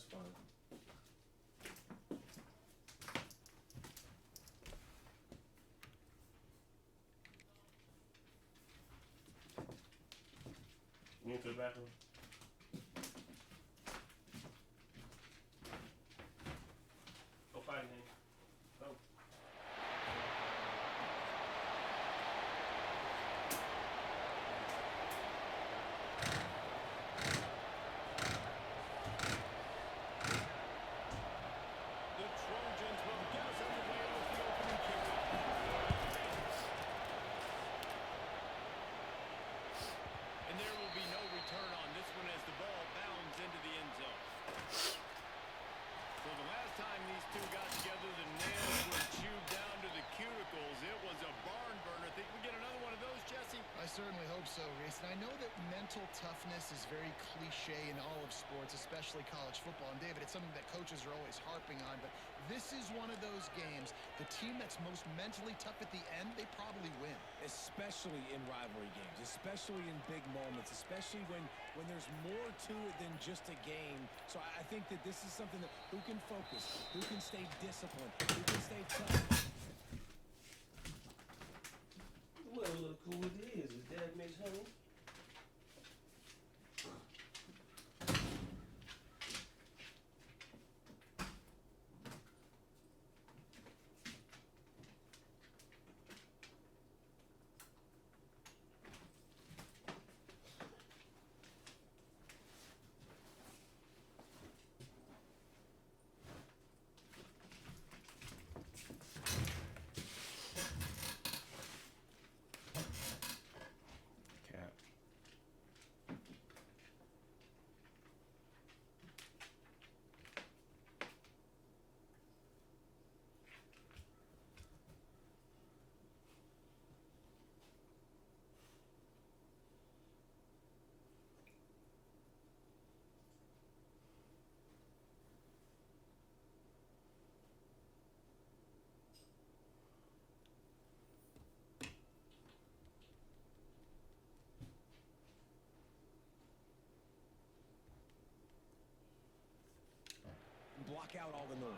That's fine. You into the bathroom? Go fight him. Go. The Trojans will get us underway with the opening kickoff. And there will be no return on this one as the ball bounds into the end zone. So the last time these two got together, the nails were chewed down to the cuticles. It was a barn burner. Think we get another one of those, Jesse? I certainly hope so, Reese. And I know that mental toughness is very cliche in all of sports, especially college football. And David, it's something that coaches are always harping on. But this is one of those games. The team that's most mentally tough at the end, they probably win. Especially in rivalry games, especially in big moments, especially when there's more to it than just a game. So I think that this is something that who can focus, who can stay disciplined, who can stay tough. Well, look who it is. His dad makes honey. Cap. Block out all the noise.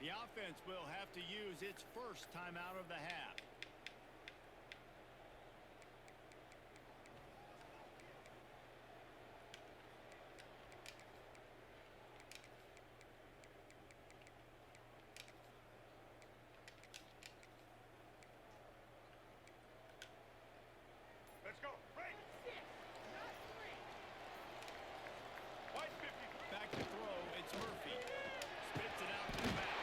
The offense will have to use its first timeout of the half. Let's go. Right. Back to throw, it's Murphy. Spits it out to the back.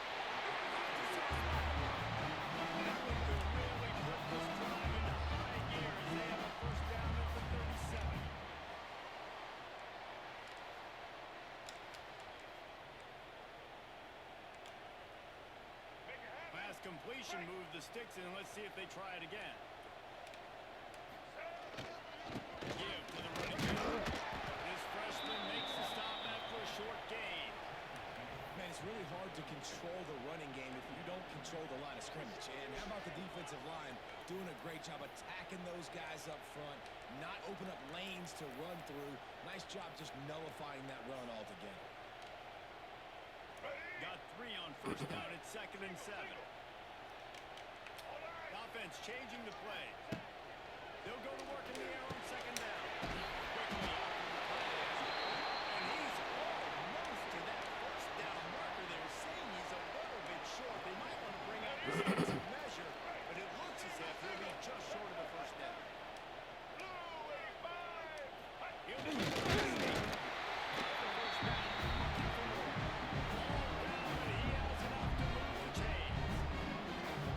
That one could really put this drive into high gear as they have a first down at the 37. Pass completion moved the sticks in. Let's see if they try it again. Give to the running back. This freshman makes the stop after a short gain. Man, it's really hard to control the running game if you don't control the line of scrimmage. And how about the defensive line doing a great job attacking those guys up front, not open up lanes to run through. Nice job just nullifying that run altogether. Got 3 on first down. It's 2nd and 7. Offense changing the play. They'll go to work in the air on 2nd down. Quickly out to the pass. And he's almost to that first down marker. They're saying he's a little bit short. They might want to bring out the sticks and measure, but it looks as if he'll be just short of the first down. He'll be the first down. He has enough to move the chains.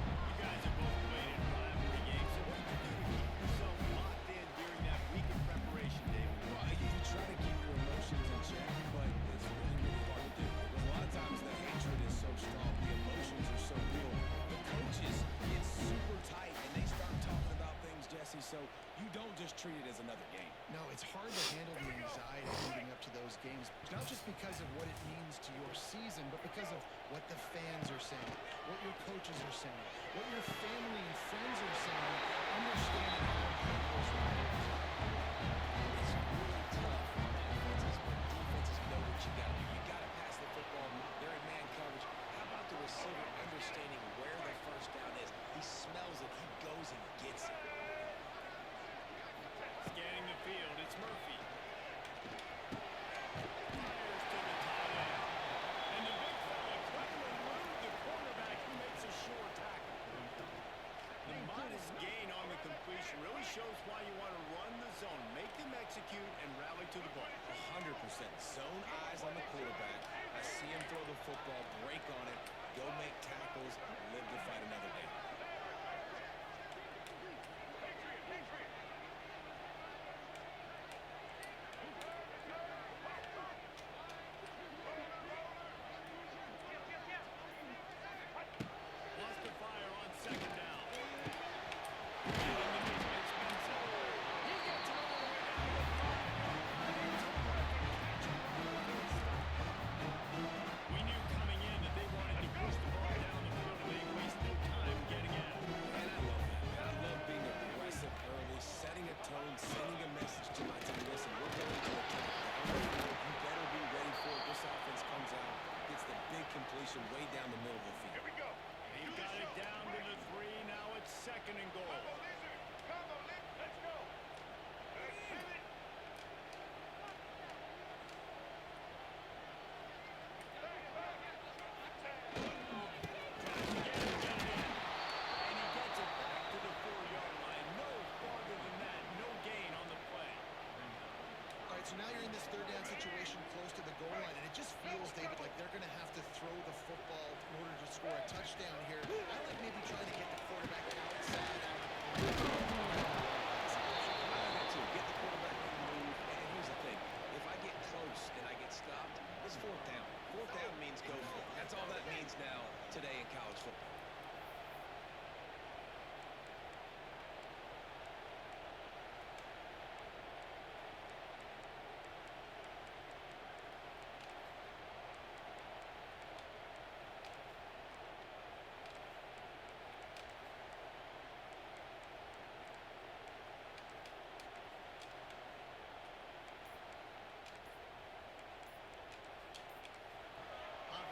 You guys have both played in rivalry games, so what do you do to keep yourself locked in during that week of preparation, David? Well, you try to keep your emotions in check, but it's really, really hard to do. Because a lot of times the hatred is so strong, the emotions are so real. The coaches get super tight, and they start talking about things, Jesse, so you don't just treat it as another game. No, it's hard to handle the anxiety leading up to those games, not just because of what it means to your season, but because of what the fans are saying, what your coaches are saying, what your family and friends are saying, understanding how important those rivalries are. It's really tough on offenses, but defenses know what you got to do. You got to knows and he gets it. Scanning the field, it's Murphy. Fires to the tight end. And the big fella couldn't elude the cornerback who makes a sure tackle. The modest gain on the completion really shows why you want to run the zone, make them execute, and rally to the ball. 100%. Zone eyes on the quarterback. I see him throw the football, break on it, go make tackles, live to fight another day. Wants to fire on second down. And the defense spins it. He gets it all the way down to 5. We knew coming in that they wanted to push the ball down the field and they wasted time getting at it. And I love that, man. I love being aggressive early, setting a tone, sending a message to my team. Listen, we're going to attack down the field. You better be ready for it. This offense comes out, gets the big completion way down the middle of the field. Here we go. He got it down to the 3. Now it's second and goal. Let's go. And he gets it back to the 4-yard line. No farther than that. No gain on the play. All right, so now you're in this third down situation close to the goal line, and it just feels, David, like they're going to have to throw the football in order to score a touchdown here. I like maybe trying to get the quarterback outside. I like that too. Get the quarterback to move. And here's the thing. If I get close and I get stopped, it's fourth down. Fourth down means go for it. That's all that means now today in college football.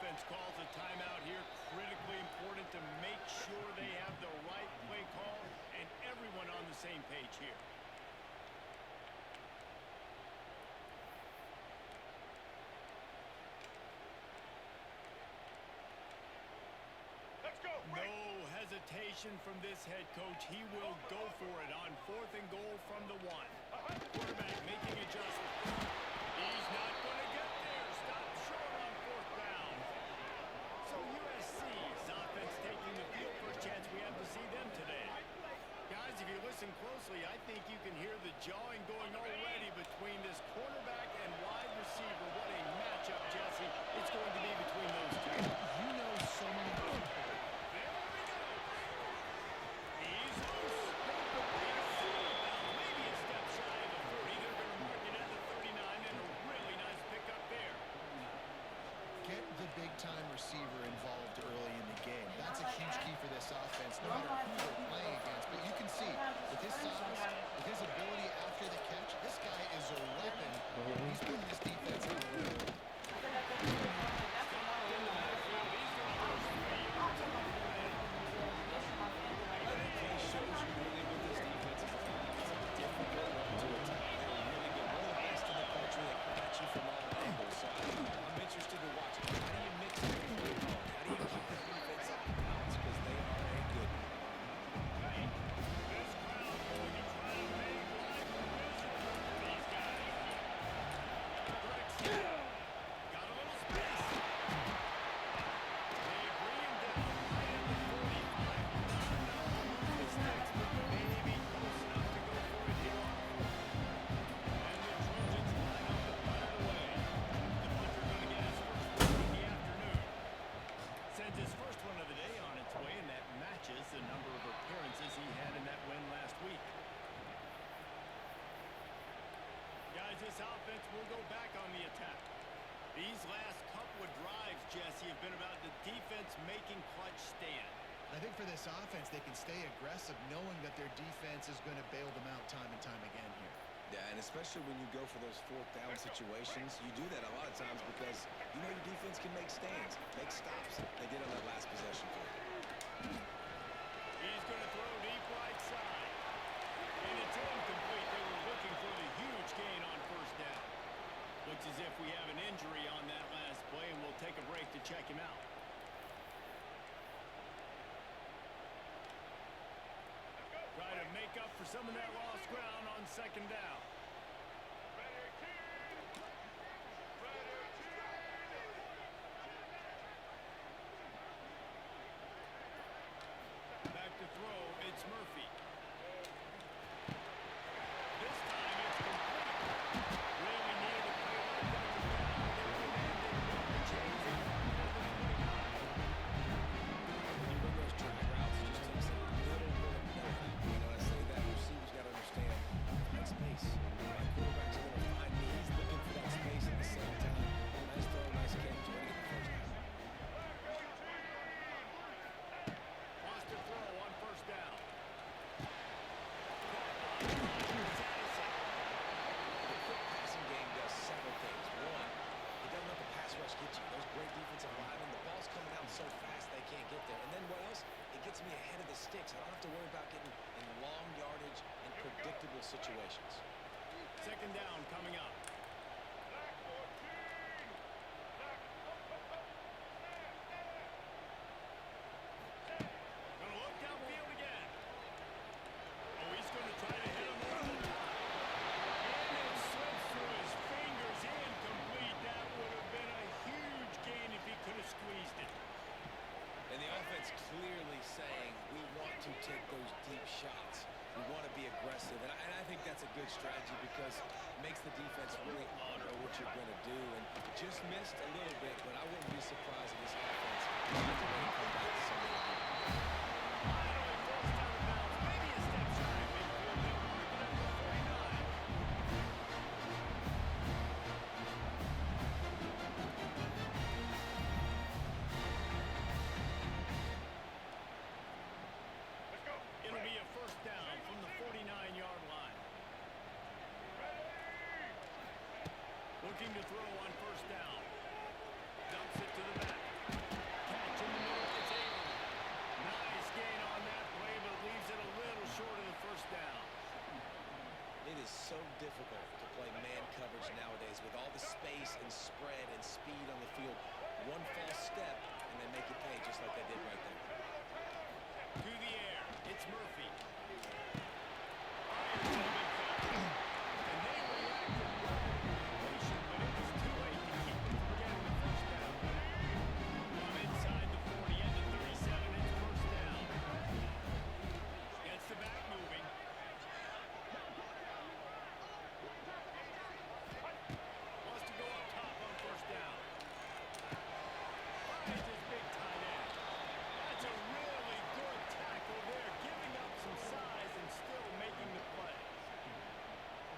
Offense calls a timeout here. Critically important to make sure they have the right play call and everyone on the same page here. Let's go. No hesitation from this head coach. He will go for it on 4th and goal from the 1. Quarterback making adjustments. He's not going to get there. Stop short on 4th down. So USC's offense taking the field. First chance we have to see them today. Guys, if you listen closely, I think you can hear the jawing going already between this quarterback and wide receiver. What a matchup, Jesse. It's going to be between those two. You know so many people. There we go. He's loose. Maybe a step shy of the 40. They're going to mark it at the 39, and a really nice pickup there. Get the big-time receiver involved early in the game. That's a huge key for this offense, no matter who they're playing against. But you can see, with his size, with his ability after the catch, this guy is a weapon. He's putting this defense in a room. This offense will go back on the attack. These last couple of drives, Jesse, have been about the defense making clutch stand. I think for this offense, they can stay aggressive knowing that their defense is going to bail them out time and time again here. Yeah, and especially when you go for those fourth down situations, you do that a lot of times because you know your defense can make stands, make stops. They did on that last possession. He's going to throw deep right side. check him out. Try to make up for some of that lost ground on second down. Back to throw, it's Murphy. This time it's complete. Really needed to play like that was down. They demanded no change. You run those drag routes, it just takes a little bit of knowing. You know, I say that receivers got to understand that space. My quarterback's going to find me. He's looking for that space at the same time. Nice throw, nice catch. Way to get the first down. Wants to throw on first down. The quick passing game does several things. One, it doesn't let the pass rush get you. There's great defensive linemen. The ball's coming out so fast they can't get there. And then what else? It gets me ahead of the sticks. I don't have to worry about getting in long yardage and predictable situations. Second down coming up. Gonna look downfield again. Oh, he's gonna try to hit him over the top. And it slips through his fingers. Incomplete. That would have been a huge gain if he could have squeezed it. And the offense clearly saying we want to take those deep shots. We want to be aggressive. And I think that's a good strategy because it makes the defense really honor what you're going to do. And just missed a little bit, but I wouldn't be surprised if this offense finds a way to come back to some of the Finally forced out of bounds. Maybe a step shy of midfield. They'll mark it at the 49. It'll be a first down from the 49-yard line. Looking to throw on first down. Dumps it to the back. Catch in the middle. It's Abram. Nice gain on that play, but leaves it a little short of the first down. It is so difficult to play man coverage nowadays with all the space and spread and speed on the field. One false step, and they make you pay just like they did right there. To the air. It's Murphy. Fires to the midfield. And they reacted well to the completion, but it was too late to keep them from getting the first down. From inside the 40 and the 37, it's first down. Gets the back moving. Wants to go up top on first down. Finds his big tight end. That's a really good tackle there, giving up some size and still making the play.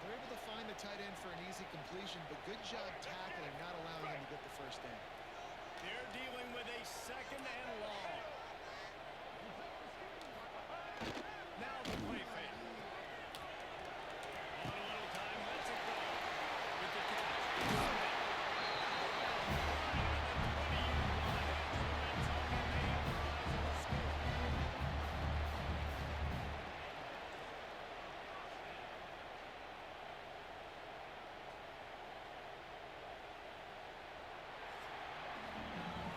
They're able to find the tight end for an easy completion, but good job tackling, not allowing him to get the first down. They're dealing with a second and long. Now the play fake. On a little time, lets it go. With the catch. Smith.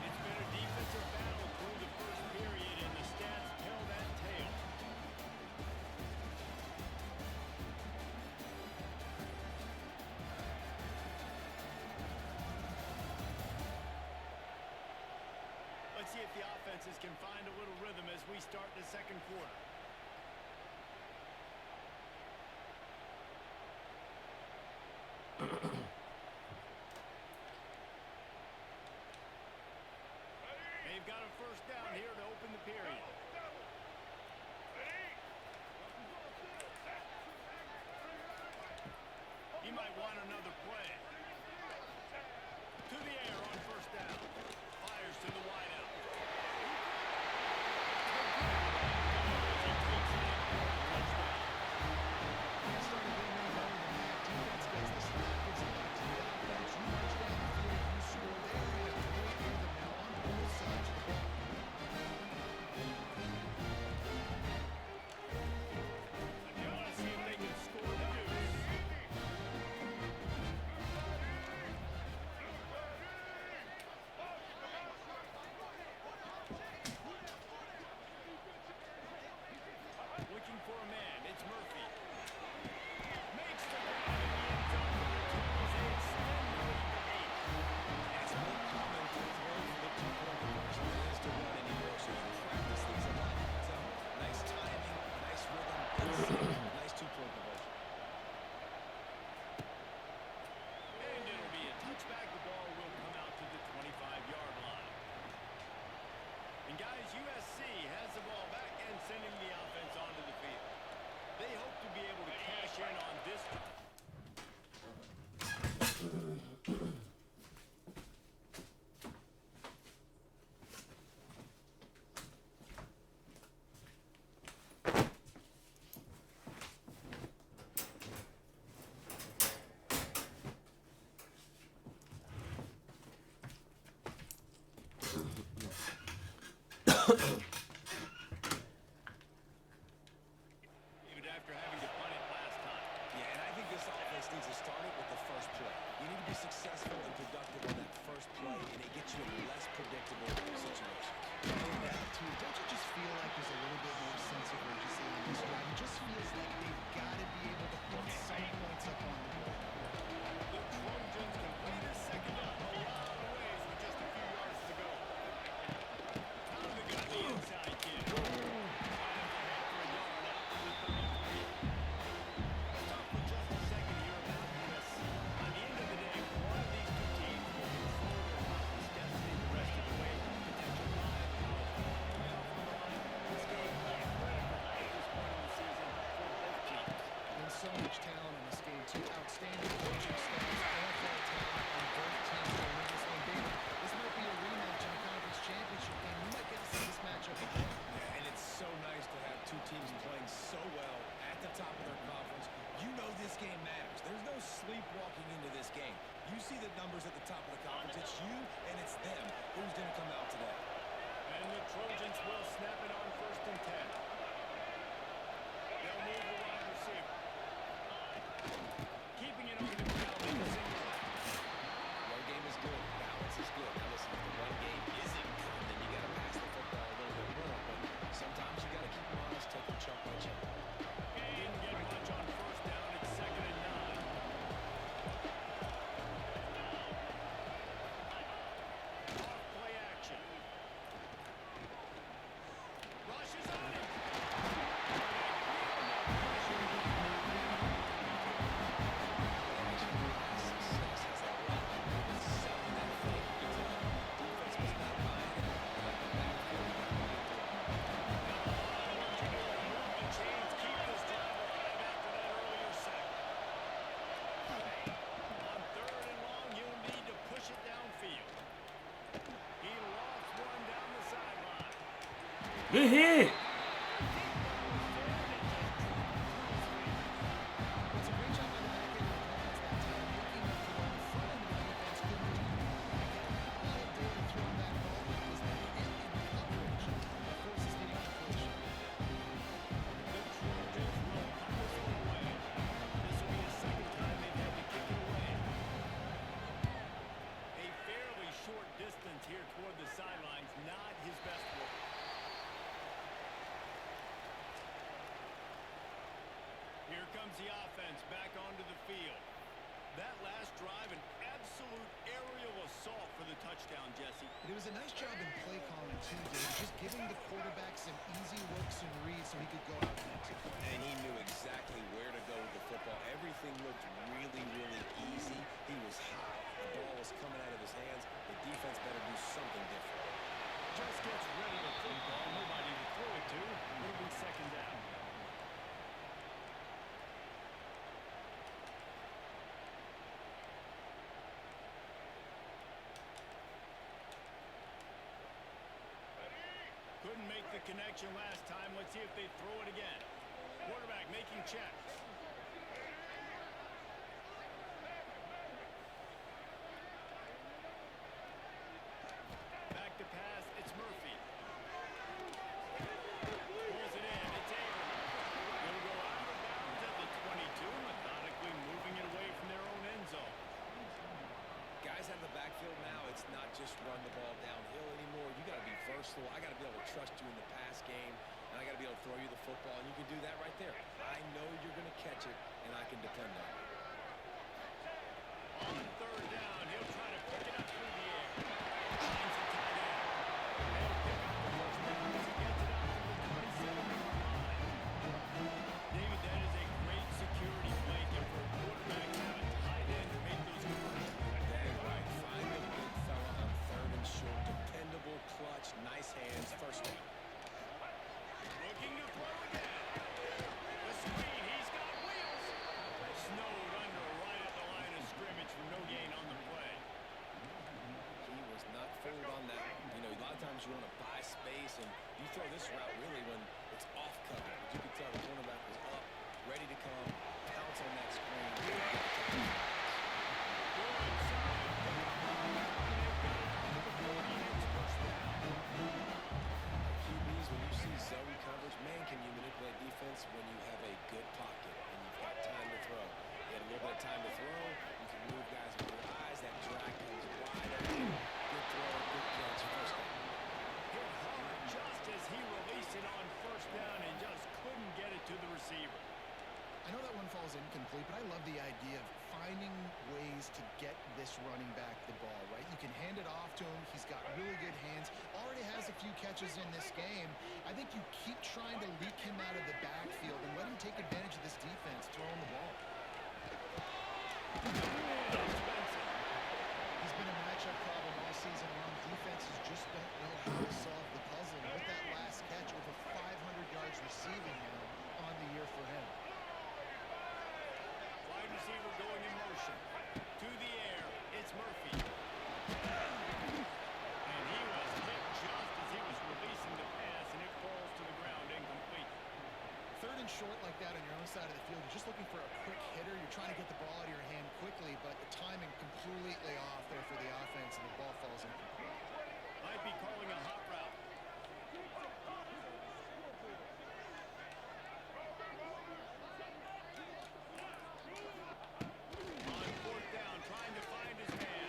It's been a defensive battle through the first period, and the stats tell that tale. Let's see if the offenses can find a little rhythm as we start the second quarter. They've got a first down here to open the period. He might want another play. To the air on first down. Fires to the wideout. He for a man. It's Murphy. Makes the grab in the end zone for the Toes. They extend the lead to 8. And it's more common to throw for the two-point conversion than it is to run anymore. So you practice these a lot. So nice timing, nice rhythm, nice two-point conversion. And it'll be a touchback. The ball will come out to the 25-yard line. And guys, USC has the ball back and sending the offense onto the field. They hope to be able to cash in on this. Even after having to punt it last time. Yeah, and I think this offense needs to start it with the first play. You need to be successful and productive on that first play, and it gets you in less predictable situations. And that, too, don't you just feel like there's a little bit more sense of urgency in this drive? It just feels like they've got to be able to put some points up on the board. The Trojans complete a second down a lot of ways with just a few yards to go. Time to go the inside kid. Right up ahead for a yard out to the 33. Let's talk for just a second here about USC. By the end of the day, one of these two teams will control their conference destiny the rest of the way. Potential bye, playoff on the line. This game is critical at this point in the season for both teams. And so much talent in this game, too. Outstanding coaching staffs, NFL talent on both teams to win this one. David, this might be a rematch in the conference championship game. We might get to see this matchup again. Yeah, and it's so nice to have two teams playing so well at the top of their conference. You know this game matters. There's no sleepwalking into this game. You see the numbers at the top of the conference. It's you and it's them. Who's going to come out today? And the Trojans will snap it on 1st and 10. They'll move the wide receiver. Keeping it on the ground, make a single. Run game is good. Balance is good. Now listen, if the run game isn't good, then you got to pass the football a little bit more. But sometimes you got to keep them honest, take them chunk by chunk. Didn't get much on 1st down. It's 2nd and 9. Off play action. Rushes on him. Success has a lot to do with selling that fake retail. Defense was not buying it. Let the backfield get through. The chains keep this drive alive after that earlier sack. On 3rd and long, he'll need to push it downfield. He lofts one down the sideline. Good hit. It's a great job by the back end of the defense that time, making up for what the front end of the defense couldn't do. All day to throw that ball, but it was the hit in the coverage that forces the incompletion. The Trojans will punt this one away. This will be the 2nd time they've had to kick it away. A fairly short distance here toward the sidelines, not his best work. Here comes the offense back onto the field. That last drive, an absolute aerial assault for the touchdown, Jesse. It was a nice job in play calling, too, Dave, just giving the quarterback some easy looks and reads so he could go out and execute. And he knew exactly where to go with the football. Everything looked really, really easy. He was hot. The ball was coming out of his hands. The defense better do something different. Just gets rid of the football. Nobody to throw it to. It'll be 2nd down. Couldn't make the connection last time. Let's see if they throw it again. Quarterback making checks. Back to pass. It's Murphy. Pulls it in. It's Avery. He'll go out of bounds at the 22, methodically moving it away from their own end zone. Guys out of the backfield now, it's not just run the ball downhill anymore. You got to be versatile. I got to be able to trust you in the pass game, and I got to be able to throw you the football, and you can do that right there. can depend on. On third down, he'll try to pick it up through the air. Finds the tight end. They'll pick up the first down as he gets it out to the 27-yard line. David, that is a great security blanket for a quarterback to have a tight end to make those conversions. Dang right. Find the big fella on third and short. Dependable, clutch, nice hands, first down. Looking to throw again. The screen, he's got wheels. Snowed under right at the line of scrimmage for no gain on the play. He was not fooled on that. You know, a lot of times you want to buy space, and you throw this route really when it's off cover. But you could tell the cornerback was up, ready to come, pounce on that screen. QBs, when you see zone coverage, man, can you manipulate defense when you have a good pocket and you've got time to throw. You had a little bit of time to throw, you can move guys with your eyes, that drag comes wide open. Good throw, good catch, first down. Hit hard just as he released it on first down and just couldn't get it to the receiver. I know that one falls incomplete, but I love the idea of finding ways to get this running back the ball, right? You can hand it off to him. He's got really good hands. Already has a few catches in this game. I think you keep trying to leak him out of the backfield and let him take advantage of this defense throwing the ball. He's been a matchup problem all season long. Defenses just don't know how to solve the puzzle. And with that last catch, over 500 yards receiving now on the year for him. Wide receiver going in motion. To the air, it's Murphy. And he was hit just as he was releasing the pass, and it falls to the ground incomplete. Third and short like that on your own side of the field, you're just looking for a quick hitter. You're trying to get the ball out of your hand quickly, but the timing completely off there for the offense, and the ball falls incomplete. Might be calling a hot route. On fourth down, trying to find his man.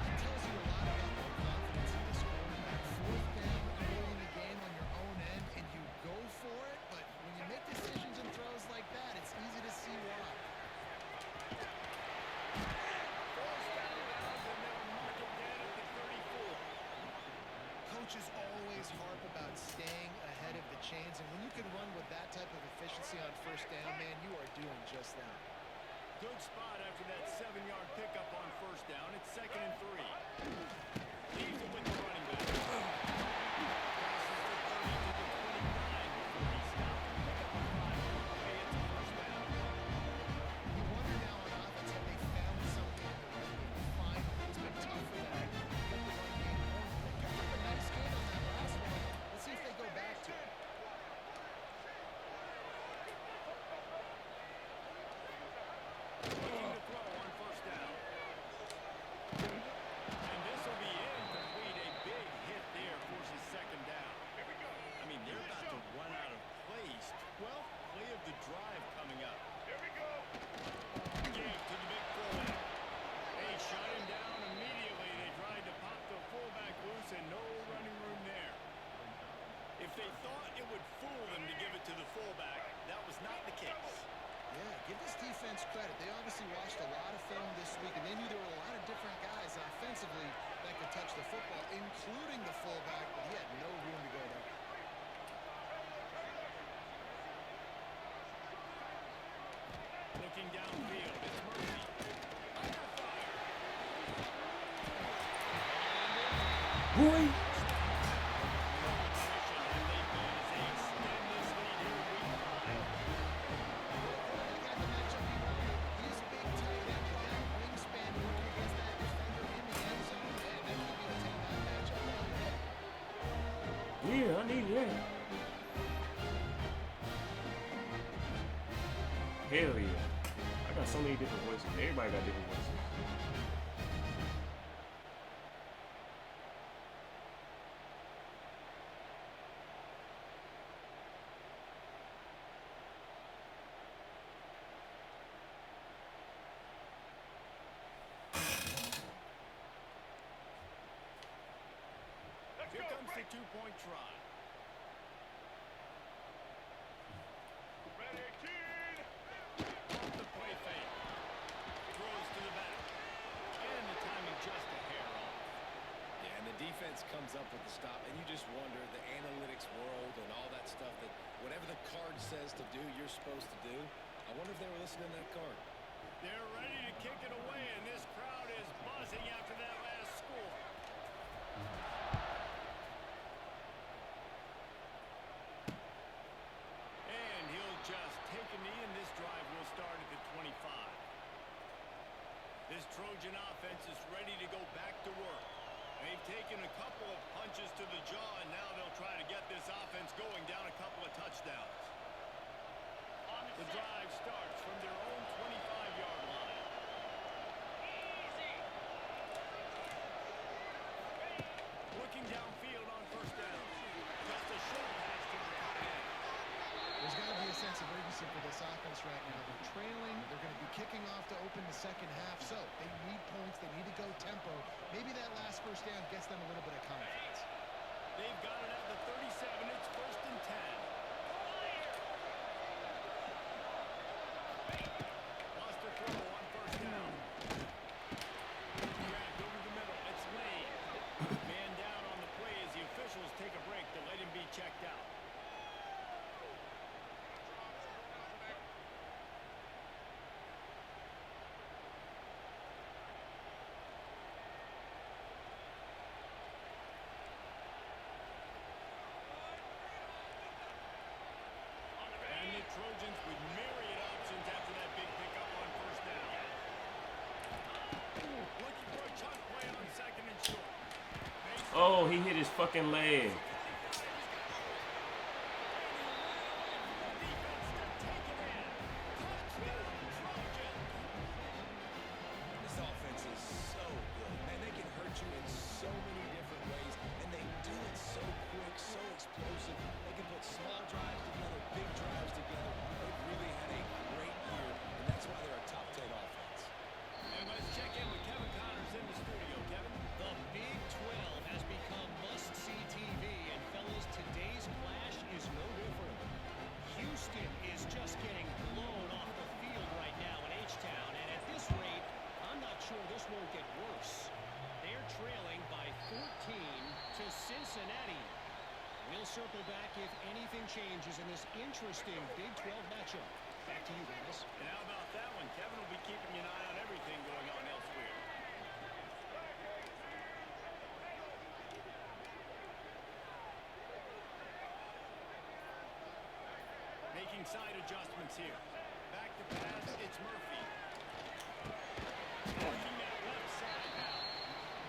It tells you a lot about the confidence in this quarterback. Fourth down early in the game on your own end, and you go for it, but when you make decisions and throws like that, it's easy to see why. First down, and they'll mark it down at the 34. Coaches always harp about staying ahead of the chains, and when you can run with that type of efficiency on first down, man, you are doing just that. Good spot after that 7-yard pickup on first down. It's 2nd and 3. Leaves it with the running back. Passes the 30 to the 29 before he stopped to pick up a 5-yard play. It's a first down. You wonder now on offense have they found something in the run game. Finally, it's been tough for them to get the run game going. They got a nice game on that last one. Let's see if they go back to it. Looking to throw on first down. And this will be incomplete. A big hit there forces 2nd down. I mean, they're about to run out of plays. 12th play of the drive coming up. Here we go. Gave to the big fullback. They shut him down immediately. They tried to pop the fullback loose and no running room there. If they thought it would fool them to give it to the fullback, that was not the case. Yeah, give this defense credit. They obviously watched a lot of film this week, and they knew there were a lot of different guys offensively that could touch the football, including the fullback, but he had no room to go there. Looking downfield, it's Murphy. Under fire. Boy. Got the matchup he wanted. He's a big tight end with that wingspan working against that defender in the end zone. Man, that could be take that matchup all day. Yeah, I need that. Hell yeah. I got so many different voices. Everybody got different voices. a two-point try. Ready, kid. Off the play fake. Throws to the back. And the timing just a hair off. Yeah, and the defense comes up with the stop, and you just wonder, the analytics world and all that stuff, that whatever the card says to do, you're supposed to do. I wonder if they were listening to that card. They're ready to kick it away, and this crowd is buzzing after that last score. And he'll just take a knee, and this drive will start at the 25. This Trojan offense is ready to go back to work. They've taken a couple of punches to the jaw, and now they'll try to get this offense going down a couple of touchdowns. The drive starts from their own 25-yard line. Looking downfield on first down. Just a short pass to the tight end. There's got to be a sense of urgency for this offense right now. They're trailing. They're going to be kicking off to open the second half. So they need points. They need to go tempo. Maybe that last first down gets them a little bit of confidence. They've got it at the 37. It's 1st and 10. Lost a throw on first down. Grabbed over the middle. It's Lane. Man down on the play as the officials take a break to let him be checked out. And the Trojans with myriad options after that big pickup on first down. Looking for a chunk play on 2nd and short. Oh, he hit his fucking leg. This offense is so good. Man, they can hurt you in so many different ways, and they do it so quick, so explosive. They can put small drives together, big drives together. They've really had a great year, and that's why they're a top 10 offense. And let's check in with Kevin Connors in the studio. Kevin? The Big 12 has become must-see TV, and fellas, today's clash is no different. Houston is just getting blown off the field right now in H-Town, and at this rate, I'm not sure this won't get worse. They're trailing by 14 to Cincinnati. We'll circle back if anything changes in this interesting Big 12 matchup. Back to you, guys. And how about that one? Kevin will be keeping an eye on everything going on elsewhere. Making side adjustments here. Back to pass, it's Murphy. Looking at left side now.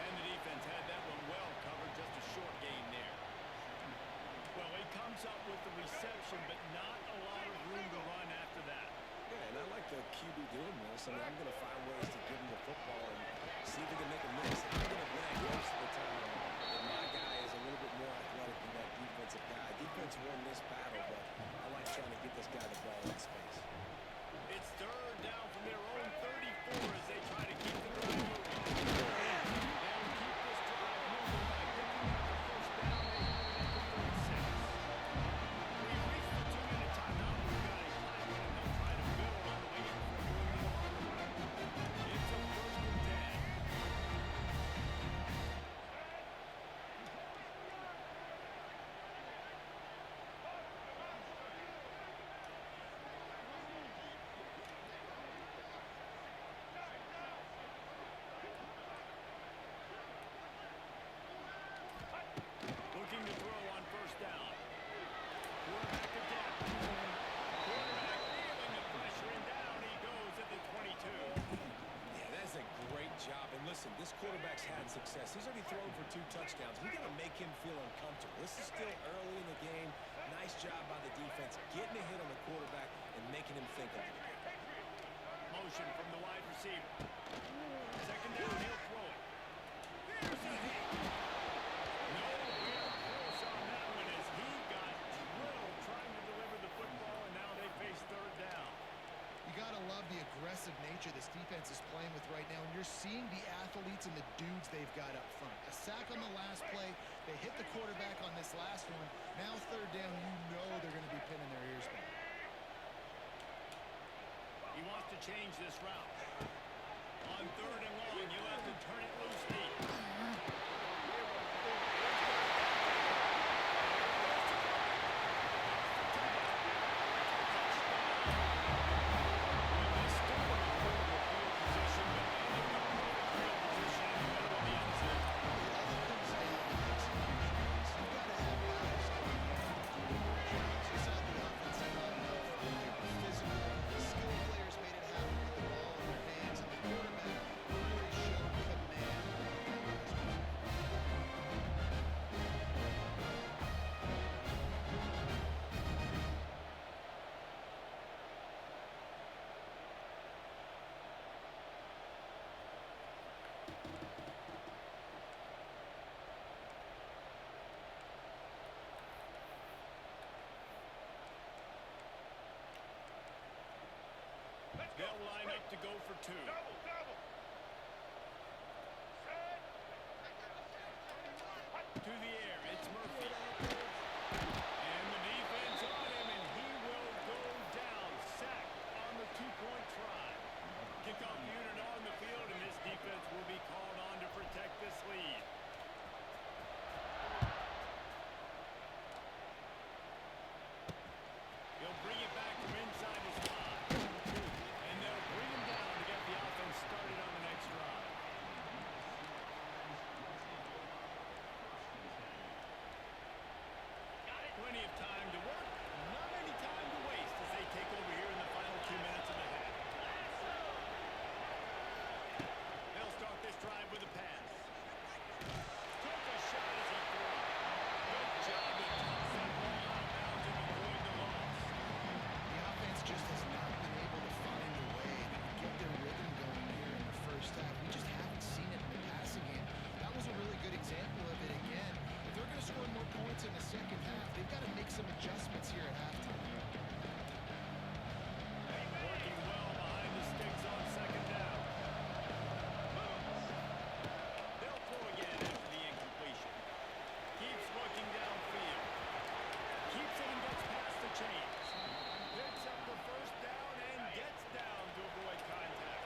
And the defense had that one well covered, just a short gain there. Well, he comes up with the reception, but not a lot of room to run after that. Yeah, and I like the QB doing this. I mean, I'm going to find ways to give him the football and see if he can make a mix. I'm going to blame most of the time that my guy is a little bit more athletic than that defensive guy. Defense won this battle, but I like trying to get this guy the ball in space. It's 3rd down from their own 34 as they try to keep the drive moving. They'll keep this drive moving by picking up the first down. They have it at the 36. We've reached the 2-minute timeout. We've got a timeout, and they'll try to build on the way in before going to the locker room. It's a 1st and 10. Looking to throw on first down. Quarterback to depth. Quarterback feeling the pressure, and down he goes at the 22. Yeah, that's a great job. And listen, this quarterback's had success. He's already thrown for 2 touchdowns. We got to make him feel uncomfortable. This is still early in the game. Nice job by the defense, getting a hit on the quarterback and making him think a little bit. Motion from the wide receiver. 2nd down, he'll throw it. Here's a hit. Nowhere close on that one as he got drilled trying to deliver the football, and now they face 3rd down. You got to love the aggressive nature future this defense is playing with right now, and you're seeing the athletes and the dudes they've got up front. A sack on the last play. They hit the quarterback on this last one. Now third down, you know they're going to be pinning their ears back. He wants to change this route. On third and long, you'll have to turn it loose deep. They'll line up to go for two. Double, double. Set. To the air, it's Murphy. And the defense on him, and he will go down. Sack on the two-point try. Kickoff unit on the field, and this defense will be called on to protect this lead. He'll bring it back from inside his line. And they'll bring him down to get the offense started on the next drive. Plenty of time to work, not any time to waste as they take over here in the final 2 minutes of the half. They'll start this drive with a pass. Took a shot as he threw it. Good job to toss that ball out of bounds and avoid the loss. The offense just has not been able to find a way to get their rhythm going here in the first half. We just haven't seen it in the passing game. That was a really good example of it again. If they're going to score more points in the second half, they've got to make some adjustments here at halftime. Working well behind the sticks on second down. They'll throw again after the incompletion. Keeps looking downfield. Keeps it and gets past the chains. Picks up the first down and gets down to avoid contact.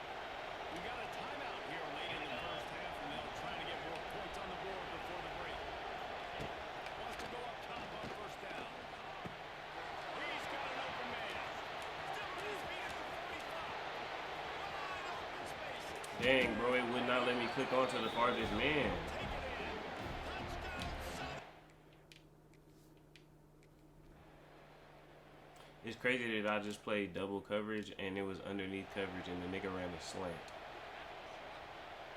We got a timeout here late in the first half, and they'll try to get more points on the board before the break. Wants to go up top on first down. He's got an open man. Still his feet at the 45. Wide open spaces. Dang, bro, it would not let me click onto the farthest man. Take it in. Touchdown, son. It's crazy that I just played double coverage and it was underneath coverage and the nigga ran a slant.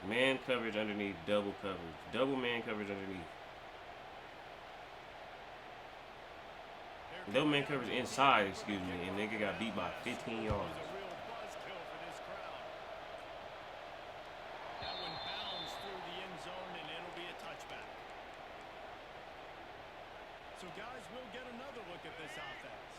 Man coverage underneath, double coverage. Double man coverage underneath. Double man coverage inside, excuse me, and nigga got beat by 15 yards. A real buzzkill for this crowd. That one bounds through the end zone, and it'll be a touchback. So, guys, we'll get another look at this offense.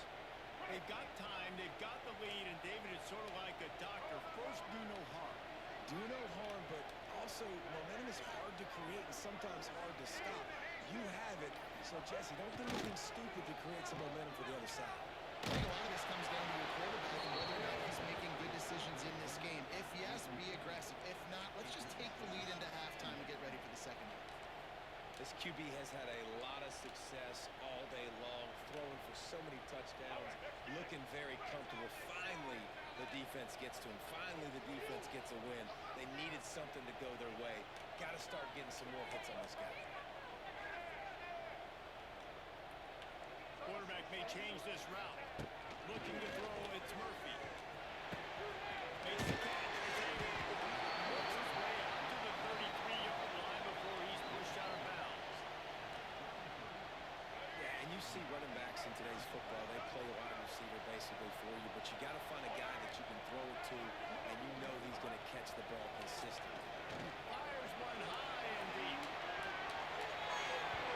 They've got time, they've got the lead, and David, it's sort of like a doctor. First, do no harm. Do no harm, but also momentum is hard to create and sometimes hard to stop. You have it, so Jesse, don't do anything stupid to create some momentum for the other side. I think a lot of this comes down to your quarterback and whether or not he's making good decisions in this game. If yes, be aggressive. If not, let's just take the lead into halftime and get ready for the second half. This QB has had a lot of success all day long, throwing for so many touchdowns, looking very comfortable. Finally, the defense gets to him. Finally, the defense gets a win. They needed something to go their way. Got to start getting some more hits on this guy. Quarterback may change this route. Looking to throw, it's Murphy. Makes the catch. Works his way out to the 33-yard line before he's pushed out of bounds. Yeah, and you see running backs in today's football, they play a wide receiver basically for you, but you got to find a guy that you can throw it to, and you know he's going to catch the ball consistently. Fires one high and deep.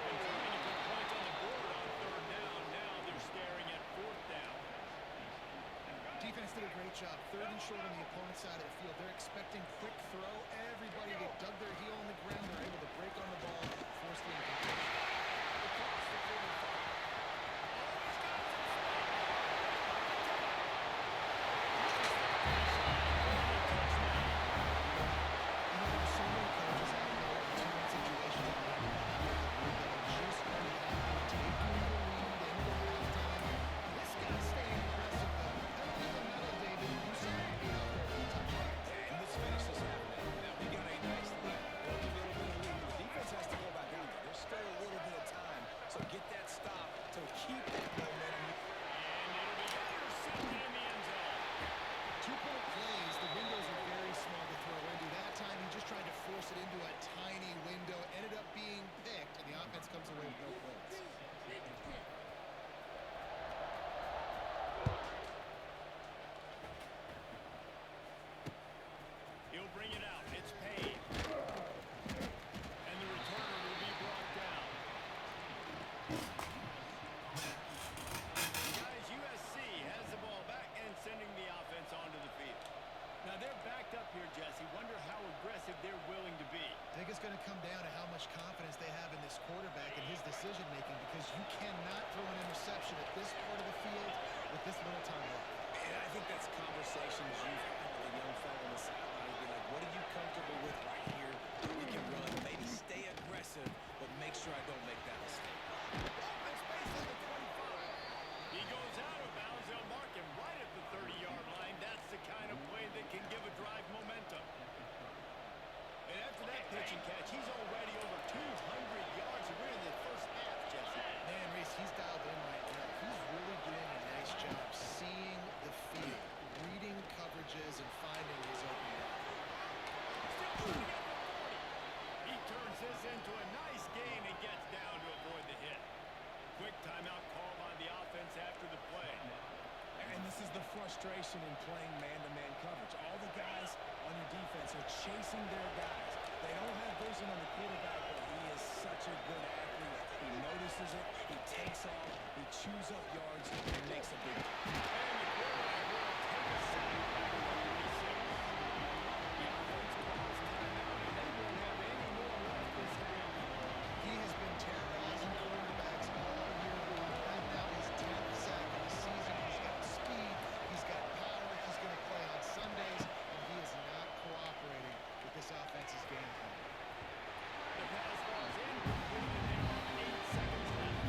And trying to put points on the board on third down. Now they're staring at fourth down. Defense defense did a great job. 3rd and short on the opponent's side of the field. They're expecting quick throw. Everybody that dug their heel on the ground, they're able to break on the ball, force the incompletion. Across the 45. So many coaches out there in two-man situations that are just going to have taking the lead into halftime. This guy's staying aggressive, though. Pedal to the metal, David. You saw him be out there for the touchdown. And this finish is happening. Now, we got a nice lead. Built a little bit of lead. The defense has to go back out there. There's still a little bit of time. So get that stop to keep that momentum. And it'll be intercepted in the end zone. 2-point plays, the windows are very small to throw into. That time, he just tried to force it into a tiny window. Ended up being picked, and the offense comes away with no points. He'll bring it out. It's paid. And the returner will be brought down. Guys, USC has the ball back and sending the offense onto the field. Now they're backed up here, Jesse. Wonder how aggressive they're willing to be. I think it's going to come down to how much confidence they have in this quarterback and his decision-making, because you cannot throw an interception at this part of the field with this little time left. And I think that's conversations you've had with a young fellow on the sideline. Be like, what are you comfortable with right here that we can run? Maybe stay aggressive, but make sure I don't make that mistake. Open space at the 25. He goes out of bounds. They'll mark him right at the 30-yard line. That's the kind of play that can give a drive momentum. And after that pitch and catch, he's already over 200 yards. And we're in the first half, Jesse. Man, Reese, he's dialed in right now. He's really doing a nice job seeing the field, reading coverages, and finding his open guy. Still moving at the 40. He turns this into a nice gain and gets down to avoid the hit. Quick timeout call by the offense after the play. And this is the frustration in playing man-to-man coverage. All the guys on your defense are chasing their guys. They don't have vision on the quarterback, but he is such a good athlete. He notices it, he takes off, he chews up yards, and makes a big play. And the quarterback will take a sack back at the 36. The offense calls timeout, and they won't have any more left this half. He has been terrorizing quarterbacks all year long. Right now, his 10th sack of the season. He's got speed, he's got power, he's going to play on Sundays, and he is not cooperating with this offense's game plan. The pass falls incomplete, and there are 8 seconds left.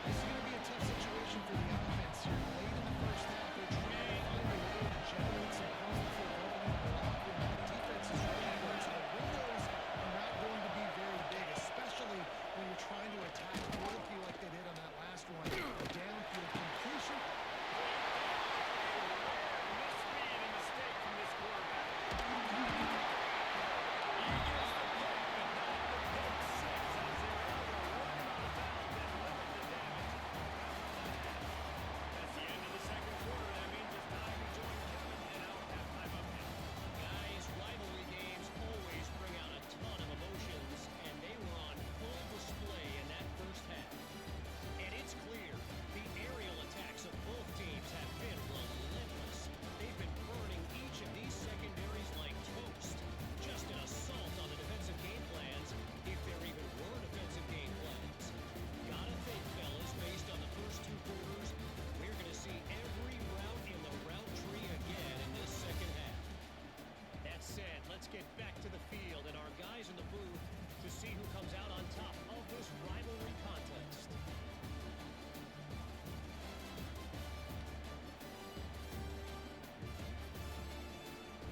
This is going to be a tough situation for the offense here. Late in the first half, they're trying to find a way to generate some points before going into the locker room. The defense is ready for it, so the windows are not going to be very big, especially when you're trying to attack the field like they did on that last one. A downfield completion. Misspeed and mistake from this quarterback. He gets the pick, but not the pick six, as they're able to run him out of bounds and limit the damage. That's the end of the second quarter. That means it's time to join Kevin in our halftime update. Guys, rivalry games always bring out a ton of emotions, and they were on full display in that first half. And it's clear, the aerial attacks of both teams have been relentless. They've been burning each of these secondaries like toast. Just an assault on the defensive game plans, if there even were defensive game plans. Gotta think, fellas, based on the first 2 quarters, we're gonna see every route in the route tree again in this second half. That said, let's get back to the field and our guys in the booth to see who comes out on top of this rivalry contest.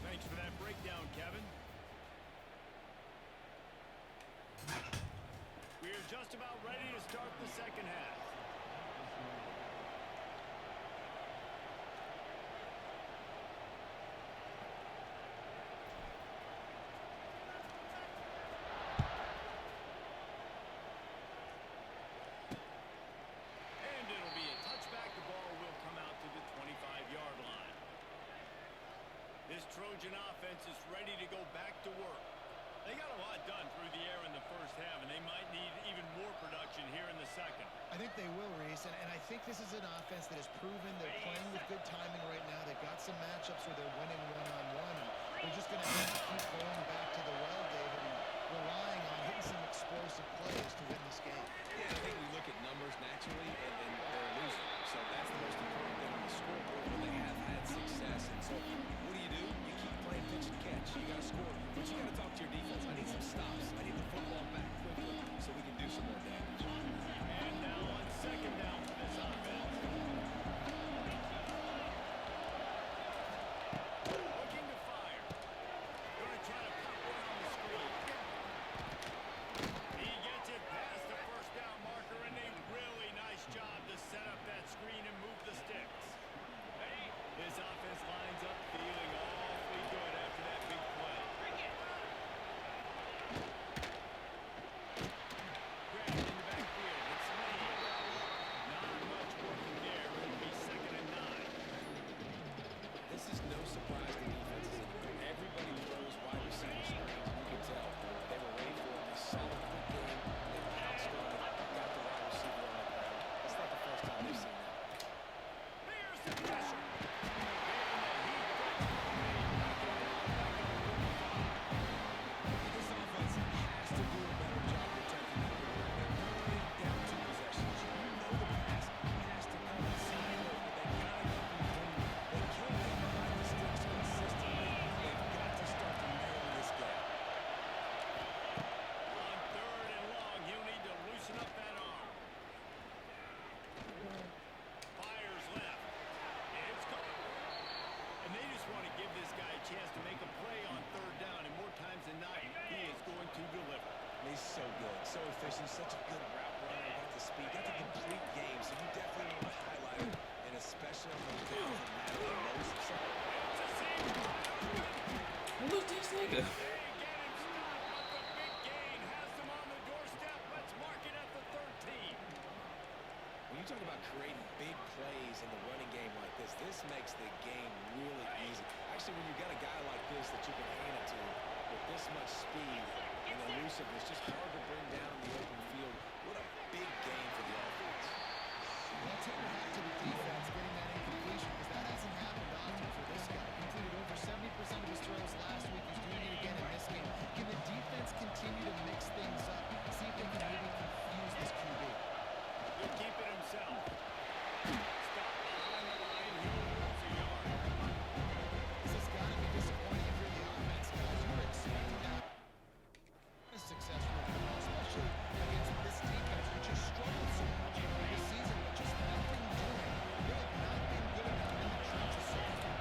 Thanks for that breakdown, Kevin. We are just about ready to start the second half. And it'll be a touchback. The ball will come out to the 25-yard line. This Trojan offense is ready to go back to work. They got a lot done through the air in the first half, and they might need even more production here in the second. I think they will, Reese, and I think this is an offense that has proven they're playing with good timing right now. They've got some matchups where they're winning one-on-one, and they're just going to have to keep going back to the well, David, and relying on hitting some explosive plays to win this game. Yeah, I think we look at numbers naturally, and they're losing. So that's the most important thing on the scoreboard when they have had success. And so what do? You keep playing pitch and catch. You got to score, but you got to talk to your defense. I need some stops. I need the football back quickly so we can do some more damage. And now on second down for this offense. Looking to fire. Going to try to pop one on the screen. He gets it past the first down marker, and a really nice job to set up that screen and move the sticks. This offense lines up feeling awfully good after that big play. Grabbed in the backfield. It's Lee. Not much working there. It'll be 2nd and 9. This is no surprise to defenses anymore. Everybody throws wide receiver screens. You can tell they were ready for a solid quick game. They pounced on it, got the wide receiver on the ground. It's not the first time they've seen that. Here's the pressure. This offense has to do a better job protecting the quarterback. They're running down 2 possessions. You know the pass has to come inside, but they gotta keep it clean. They can't get behind the sticks consistently. They've got to start to narrow this gap. On 3rd and long, he'll need to loosen up that arm. Fires left. It's gone. And they just want to give this guy a chance to make a play on 3rd down, and more times than not, he is going to deliver. He's so good, so efficient, such a good route runner, got the speed, got the complete game, so you definitely want to highlight him, and especially on those downs that matter the most. So, It's a seam. Look at this nigga. They get him stopped, but the big gain has them on the doorstep. Let's mark it at the 13. when you talk about creating big plays in the running game like this makes the game really easy. Actually, when you've got a guy like this that you can hand it to with this much speed and elusiveness, just hard to bring down in the open field. What a big game for the offense. Well, tip your hat to the defense getting that incompletion, because that hasn't happened often for this guy. Completed over 70% of his throws last week. He's doing it again in this game. Can the defense continue to mix things up? See if they can maybe confuse this QB. He'll keep it himself. Stop behind the line. He'll lose a yard. This has got to be disappointing if you're the offense, guys. You're expecting that success with them, especially against this defense, which has struggled so much this season, but just nothing doing. They have not been good enough in the trenches so far.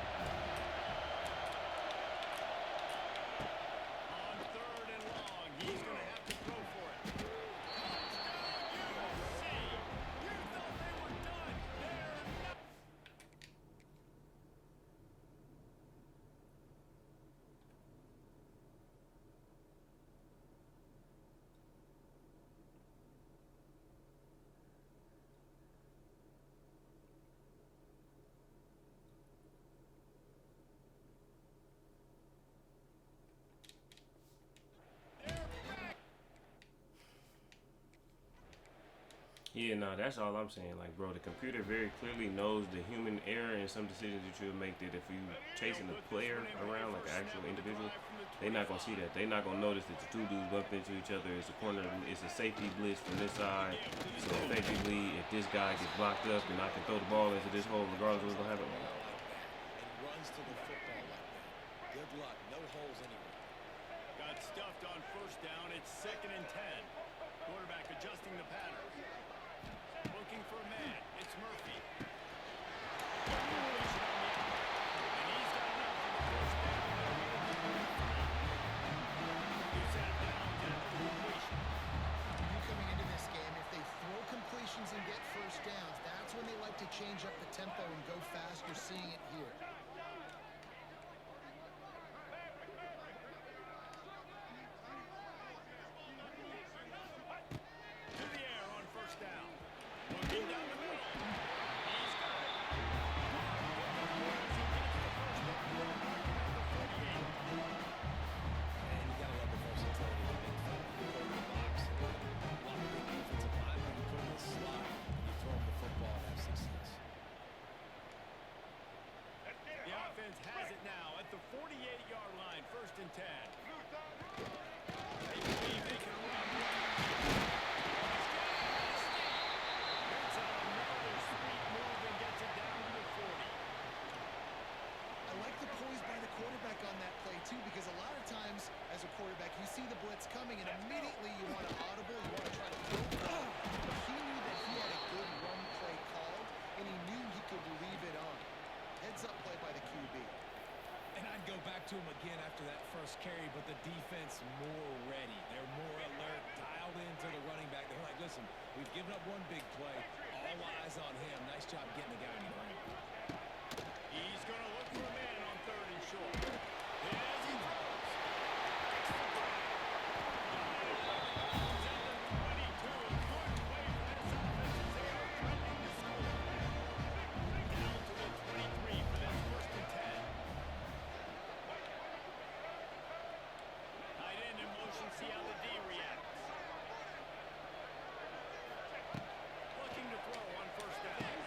On 3rd and long, he's going to have to throw for it. Touchdown, USC! You thought they were done. They're not. Yeah, no, that's all I'm saying. Like, bro, the computer very clearly knows the human error in some decisions that you'll make. That if you chasing a player around, like an actual individual, they're not gonna see that. They're not gonna notice that the two dudes bump into each other. It's a corner. It's a safety blitz from this side. So effectively, if this guy gets blocked up, then I can throw the ball into this hole, regardless of what's gonna happen. And runs to the football like that. Good luck. No holes anywhere. Got stuffed on 1st down. It's 2nd and 10. Quarterback adjusting the pattern. Looking for a man. It's Murphy. Completion on the out. And he's got enough for the 1st down. He sat down after completion. You coming into this game, if they throw completions and get 1st downs, that's when they like to change up the tempo and go fast. You're seeing it here. To the air on 1st down. Looking down the middle. He's got it. And you got to love the versatility of the big fella. You put him in the box, block the defensive lineman, you put him in the slot. 10. They believe they can run. Makes another sweet move and gets it down to the 40. I like the poise by the quarterback on that play, too, because a lot of times, as a quarterback, you see the blitz coming, and immediately you want to audible, you want to try to throw the ball. But he knew that he had a good run play called, and he knew he could leave it on. Heads-up play by the QB. And I'd go back to him again after that first carry, but the defense more ready. They're more alert, dialed into the running back. They're like, listen, we've given up one big play. All eyes on him. Nice job getting the guy in the ground. He's going to look for a man on 3rd and short. As he throws. Takes the grab. He's at the 22. Good play for this offense as they are threatening to score. Down to the 23 for this 1st and 10. Tight end in motion. See how the D reacts. Looking to throw on 1st and 10.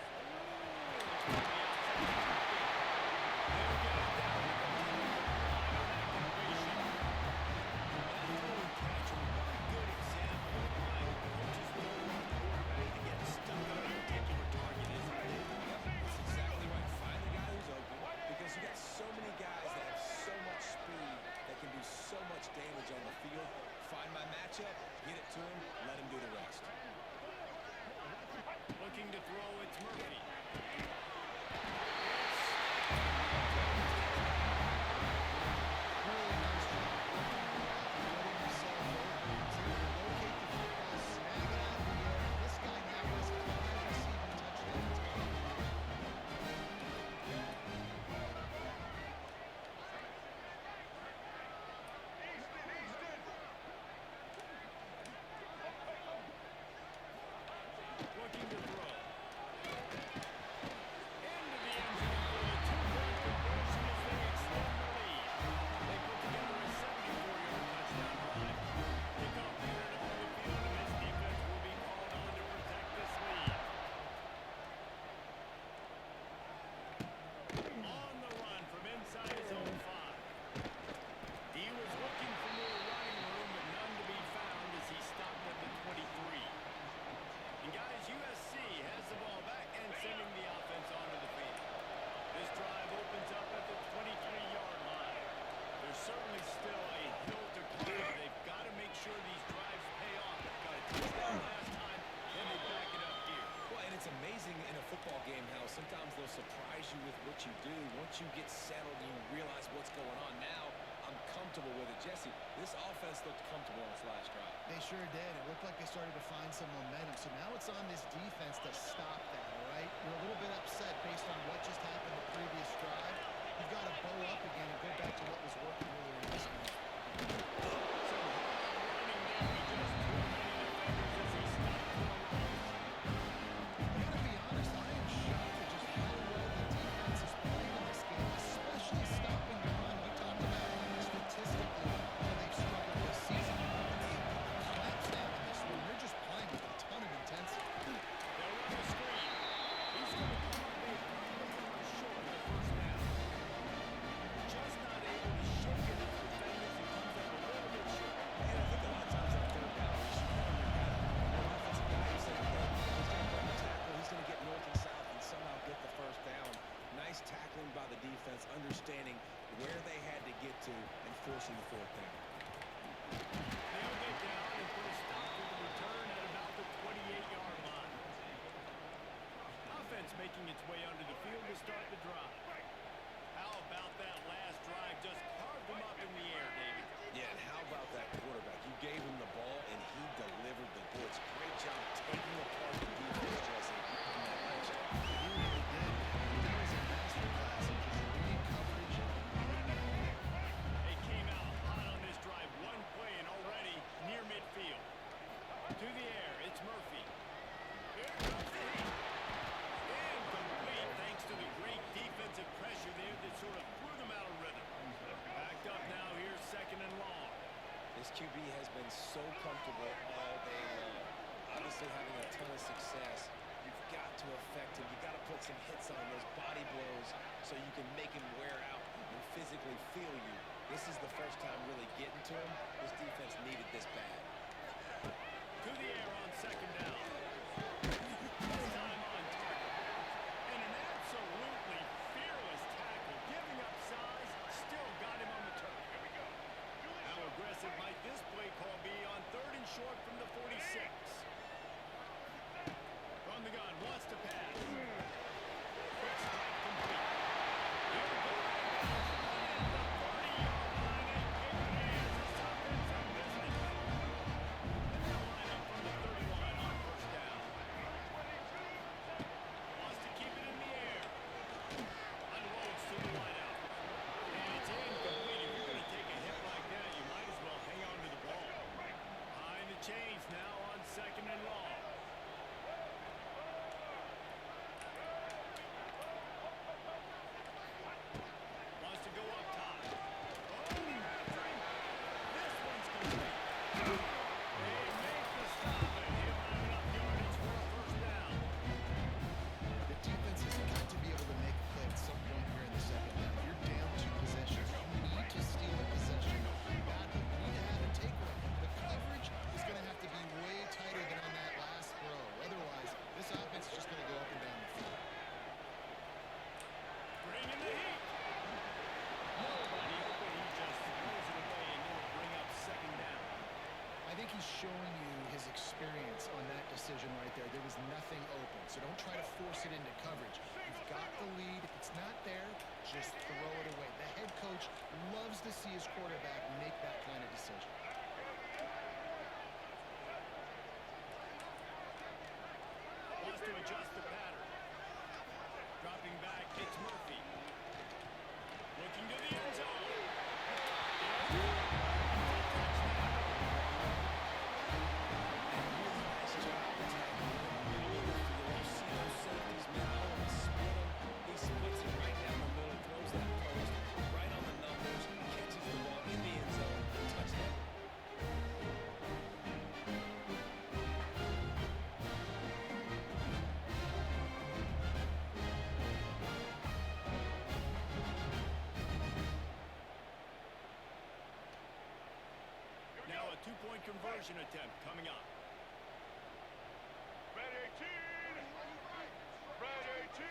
So much damage on the field. Find my matchup, get it to him, let him do the rest. Looking to throw, it's Murphy. Really nice job. Letting himself open to locate the football, snag it out of the air. This guy now has 5 receiving touchdowns. Looking to throw. Into the end zone for the 2-point conversion as they extend the lead. They put together a 74-yard touchdown drive. Kickoff unit on the field, and this defense will be called on to protect this lead. On the run from inside his own 5. He was looking for more running room, but none to be found as he stopped at the 23. And guys, USC has the ball back and sending the offense onto the field. This drive opens up at the 23-yard line. There's certainly still a hill to climb. They've got to make sure these drives pay off. They've got a touchdown last time, and they back it up here. Well, and it's amazing in a football game how sometimes they'll surprise you with what you do. Once you get settled, you realize what's going on. Now, I'm comfortable with it. Jesse, this offense looked comfortable on its last drive. They sure did. It looked like they started to find some momentum. So now it's on this defense to stop that, all right? You're a little bit upset based on what just happened the previous drive. You've got to bow up again and go back to what was working earlier in this game. Some hard running there. He just too many defenders as he stopped for a loss. I got to be honest, I am shocked at just how well the defense is playing in this game, especially stopping the run. We talked about statistically how they've struggled this season. They collapse down in this one. They're just playing with a ton of intensity. They'll run the screen. He's going to come up big. Short of the 1st down. Just not able to shake enough defenders. He comes up a little bit short. And I think a lot of times on 3rd down, you should have your guy, an offensive guy who said, hey, he's going to run the tackle, he's going to get north and south and somehow get the 1st down. Nice tackling by the defense, understanding where they had to get to and forcing the 4th down. They'll get down and put a stop to the return at about the 28-yard line. Offense making its way onto the field to start the drive. How about that last drive? Just carved them up in the air, David. Yeah, and how about that quarterback? You gave him the ball, and he delivered the goods. Great job taking apart the defense, Jesse. Nice job. He really did. He was a master class in just reading coverage and getting it home. They came out hot on this drive. One play and already near midfield. To the air, it's Murphy. Here comes the heat. Incomplete thanks to the great defensive pressure there that sort of threw them out of rhythm. Backed up now, here's 2nd and long. This QB has been so comfortable all day long. Obviously having a ton of success. You've got to affect him. You've got to put some hits on those body blows so you can make him wear out and physically feel you. This is the first time really getting to him. This defense needed this bad. To the air on second down. This time on target. And an absolutely fearless tackle. Giving up size, still got him on the turf. How aggressive might this play call be on third and short from the 46? From the gun, wants to pass. Quick strike complete. He'll go right down the 30-yard line and pick it as the offense on business. And they'll line up from the 30 line on first down. Wants to keep it in the air. Unloads to the wideout. And it's incomplete. If you're going to take a hit like that, you might as well hang on to the ball. Behind the chains now on second and long. Wants to go up top. Oh, after him. This one's complete. They make the stop, and he'll have enough yardage for a first down. The defense has got to be able to make a play at some point here in the second half. You're down 2 possessions. You need to steal a possession badly. You need to have a takeaway. The coverage is going to have to be way tighter than on that last throw. Otherwise, this offense is just going to go up and down the field. Bring in the heat. Nobody open. He just throws it away, and it'll bring up second down. I think he's showing you his experience on that decision right there. There was nothing open, so don't try to force it into coverage. You've got the lead. If it's not there, just throw it away. The head coach loves to see his quarterback make that kind of decision. Wants to adjust the pattern. Dropping back, it's Murphy. Looking to the end zone. Nice job attacking the middle of the field. You see those safeties now and split them. He splits it right down the middle, throws that post right on the numbers, catches the ball in the end zone, touchdown. Now a two-point conversion attempt coming up. Red 18! Red 18!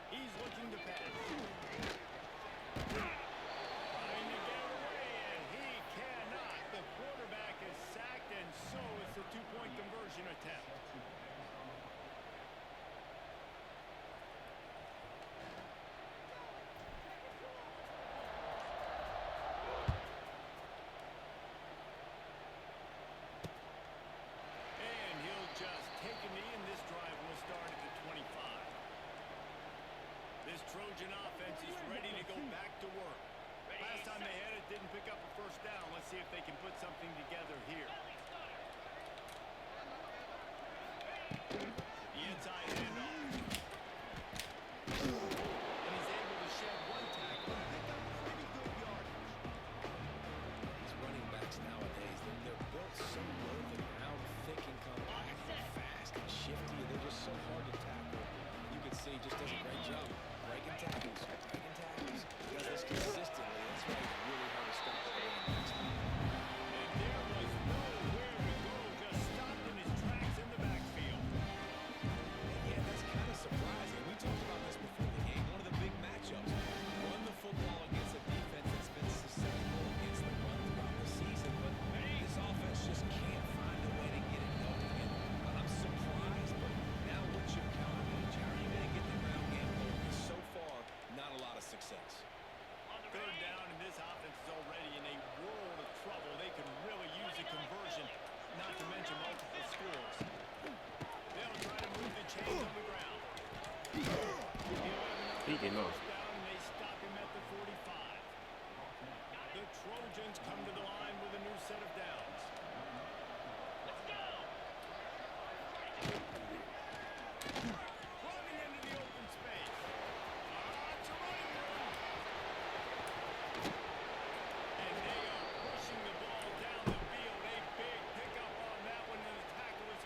He's looking to pass. Trying to get away, and he cannot. The quarterback is sacked, and so is the two-point conversion attempt. And he'll just take a knee, and this drive will start at the 25. This Trojan offense is ready to go back to work. Last time they had it, didn't pick up a first down. Let's see if they can put something together here. The inside handoff. And he's able to shed one tackle and pick up pretty good yardage. These running backs nowadays, they're built so low to the ground, thick and compact, and fast and shifty, and they're just so hard to tackle. You can see he just does a great job breaking tackles. He does this consistently. That's why he's really hard to stop the running backs. And there was nowhere to go, just stopped in his tracks in the backfield. And yeah, that's kind of surprising. We talked about this before the game. One of the big matchups. Run the football against a defense that's been susceptible against the run throughout the season, but this offense just can't find a way to get it going. And I'm surprised, but now what's your counterpunch? How are you going to get the ground game going? Because so far, not a lot of success. Third down, and this offense is already in a world of trouble. They could really use a conversion, not to mention multiple scores. They'll try to move the chains on the ground. He getting off. Down, and they stop him at the 45. The Trojans come to the line with a new set of downs. Running into the open space. It's a running room. And they are pushing the ball down the field. A big pickup on that one, and the tackle is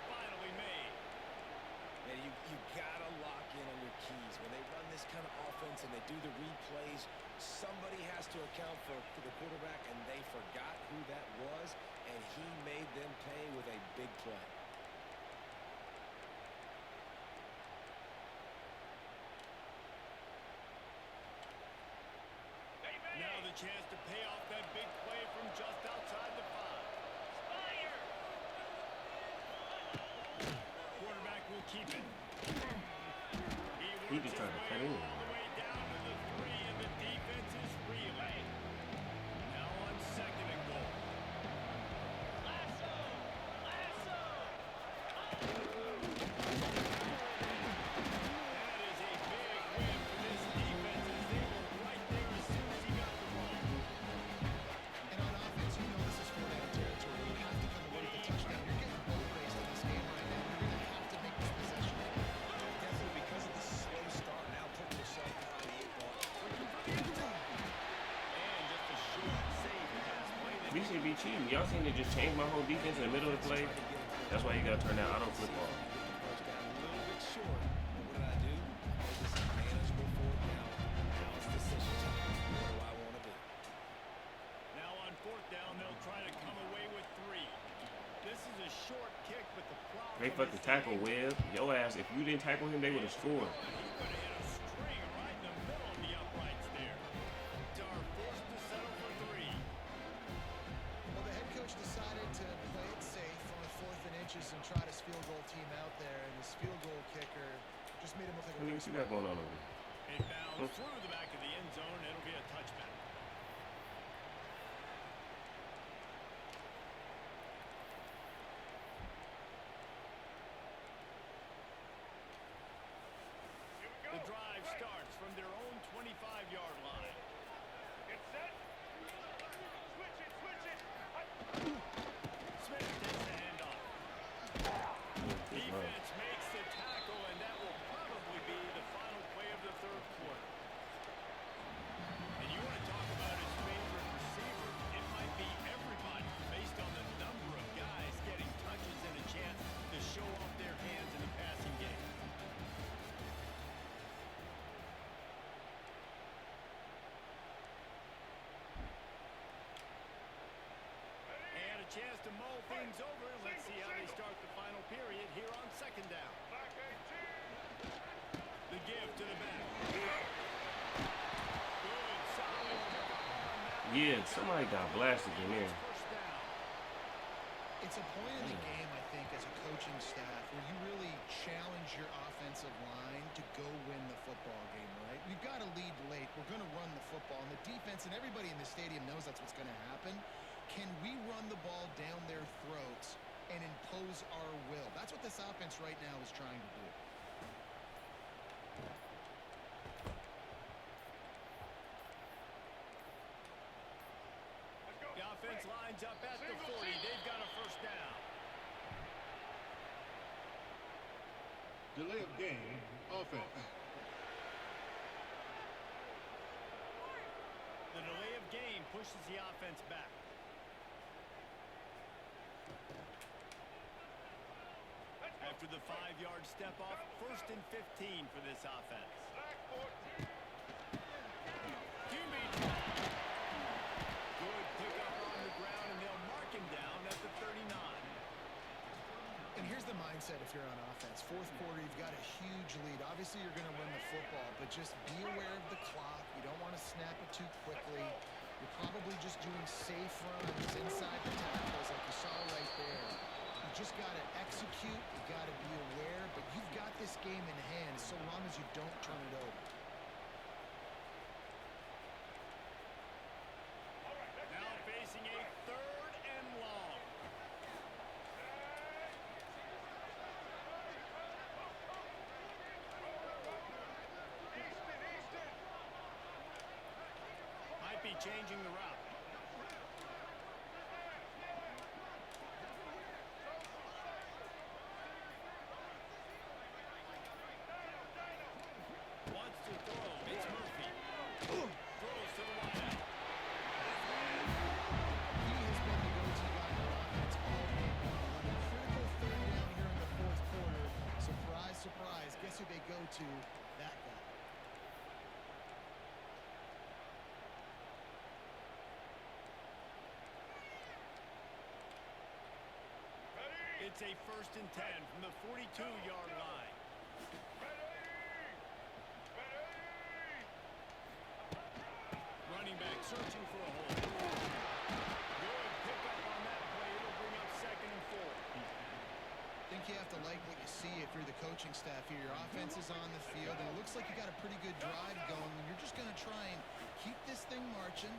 this kind of offense and they do the replays, somebody has to account for the quarterback, and they forgot who that was, and he made them pay with a big play. Now the chance to pay off that big play from just outside the 5. Quarterback will keep it. He just trying to cut in. All the way down to the 3, and the defense is reeling. Now on 2nd and goal. Lasso! Lasso! That is a big win for this defense as they were right there as soon as he got the ball. And on offense, you know this is four-down territory. You have to come away with a touchdown. You're getting boat raced in this game right now. You're going to have to make this possession. Definitely because of the slow start, now putting yourself behind the 8 ball. And just a short save pass play that We should be cheating. Y'all seen it just change my whole defense in the middle of the play? That's why you gotta turn that auto flip off. First down, a little bit short. But what did I do? This is a manageable 4th down. Now it's decision time. What do I want to do? now on 4th down, they'll try to come away with 3. This is a short kick, but the problem They fucking is tackle they- Webb. Yo ass, if you didn't tackle him, they would have scored. He's going to hit a string right in the middle of the uprights there. Dar forced to settle for 3. Well, the head coach decided to play it safe on 4th and inches and trot his field goal team out there, and his field goal kicker just made him look like a What you got going on over there? It bounced through the back of the end zone. It'll be a touchback. The drive starts from their own 25-yard line. Get set. Switch it, switch it. Smith takes the handoff. Defense makes the tackle, and that will probably be the final play of the 3rd quarter. And you want to talk about his favorite receiver? It might be everybody, based on the number of guys getting touches and a chance to show off their hands in the passing game. And a chance to mull things over. Let's see how they start the final period here on 2nd down. Black 18. The give to the back. Good, solid pick up on that. Yeah, somebody got blasted in there. First down. It's a point in the game, I think, as a coaching staff, where you really challenge your offensive line to go win the football game, right? We've got to lead late. We're going to run the football. And the defense and everybody in the stadium knows that's what's going to happen. Can we run the ball down their throats and impose our will? That's what this offense right now is trying to do. The offense lines up at the 40. They've got a first down. Delay of game, offense. The delay of game pushes the offense back. After the 5-yard step off, 1st and 15 for this offense. Black 14. QB draw. Good pickup on the ground, and they'll mark him down at the 39. And here's the mindset if you're on offense. 4th quarter, you've got a huge lead. Obviously, you're going to run the football, but just be aware of the clock. You don't want to snap it too quickly. You're probably just doing safe runs inside the tackles like you saw right there. You just got to execute. You got to be aware, but you've got this game in hand so long as you don't turn it over. Now facing a 3rd and long. Might be changing the route. Wants to throw. It's Murphy. Throws to the wideout. He has been the go-to guy on offense all game long. On a critical 3rd down here in the 4th quarter, surprise, surprise, guess who they go to? That guy. It's a 1st and 10 from the 42-yard line. Running back searching for a hole. Good pickup on that play. It'll bring up 2nd and 4. I think you have to like what you see if you're the coaching staff here. Your offense is on the field, and it looks like you got a pretty good drive going. And you're just going to try and keep this thing marching,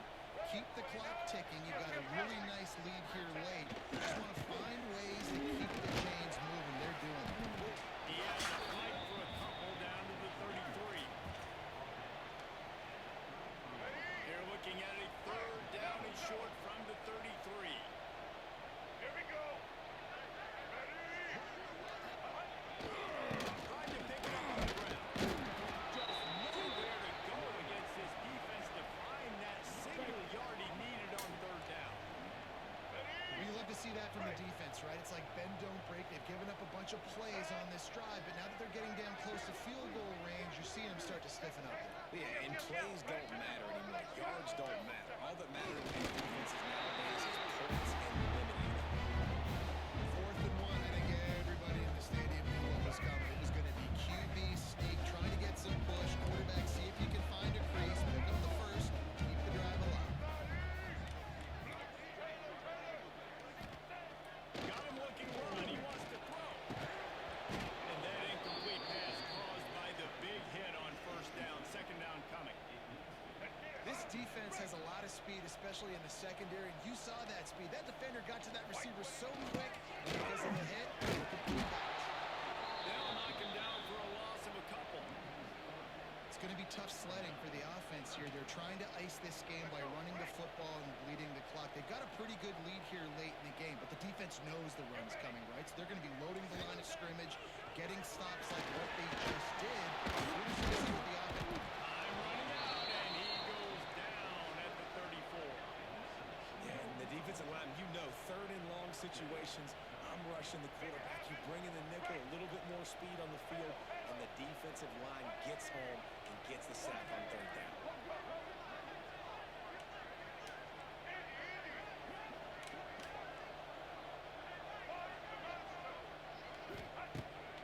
keep the clock ticking. You've got a really nice lead here late. You just want to find ways to keep the chains moving. They're doing it. He has to fight for a couple down to the 33. They're looking at a 3rd down and short from the 33. Here we go. Tried to pick it up on the ground. Just nowhere to go against this defense to find that single yard he needed on 3rd down. Well, you love to see that from the defense, right? It's like bend, don't break. They've given up a bunch of plays on this drive, but now that they're getting down close to field goal range, you're seeing them start to stiffen up. Yeah, and plays don't matter anymore. Yards don't matter. All that matters in these defenses nowadays is points and limiting them. 4th and 1, I think everybody in the stadium knew what was coming. It was going to be QB sneak, trying to get some push. Quarterback, see if you can find a crease, pick up the first, keep the drive alive. Got him looking run. He wants to throw. And that incomplete pass caused by the big hit on 1st down. 2nd down coming. This defense has a lot of speed, especially in the secondary, and you saw that speed. That defender got to that receiver so quick, and because of the hit, complete bounce. They'll knock him down for a loss of a couple. It's going to be tough sledding for the offense here. They're trying to ice this game by running the football and bleeding the clock. They've got a pretty good lead here late in the game, but the defense knows the run's coming, right? So they're going to be loading the line of scrimmage, getting stops like what they just did. We're just going to see what the offense... Time running out, and he goes down at the 34. Yeah, and the defensive line, you know, 3rd and long situations, I'm rushing the quarterback. You bring in the nickel, a little bit more speed on the field, and the defensive line gets home and gets the sack on 3rd down.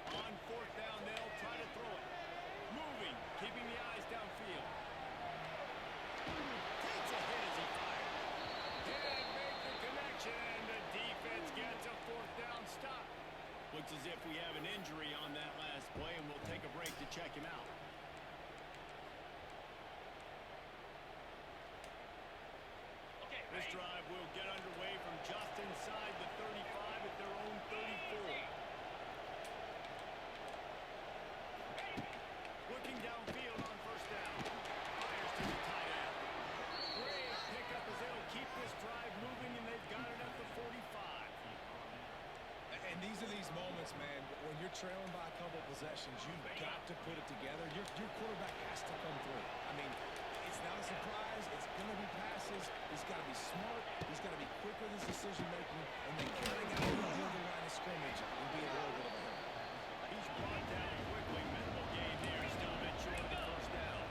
On 4th down, they'll try to throw it. Moving, keeping the eyes downfield. Takes a hit as he fires. Can't make the connection, and the defense gets a 4th down stop. Looks as if we have an injury on that last play, and we'll take a break to check him out. This drive will get underway from just inside the 35 at their own 34. Looking downfield on 1st down. Fires to the tight end. Great pickup as they'll keep this drive moving, and they've got it at the 45. And these are these moments, man, when you're trailing by a couple possessions, you've got to put it together. Your quarterback has to come through. I mean, it's not a surprise. It's going to be passes. He's got to be smart. He's got to be quick with his decision-making, and then carrying out the line of scrimmage and be a little bit of a hurt. He's brought down quickly. Minimal gain there. Still a bit short of the 1st down.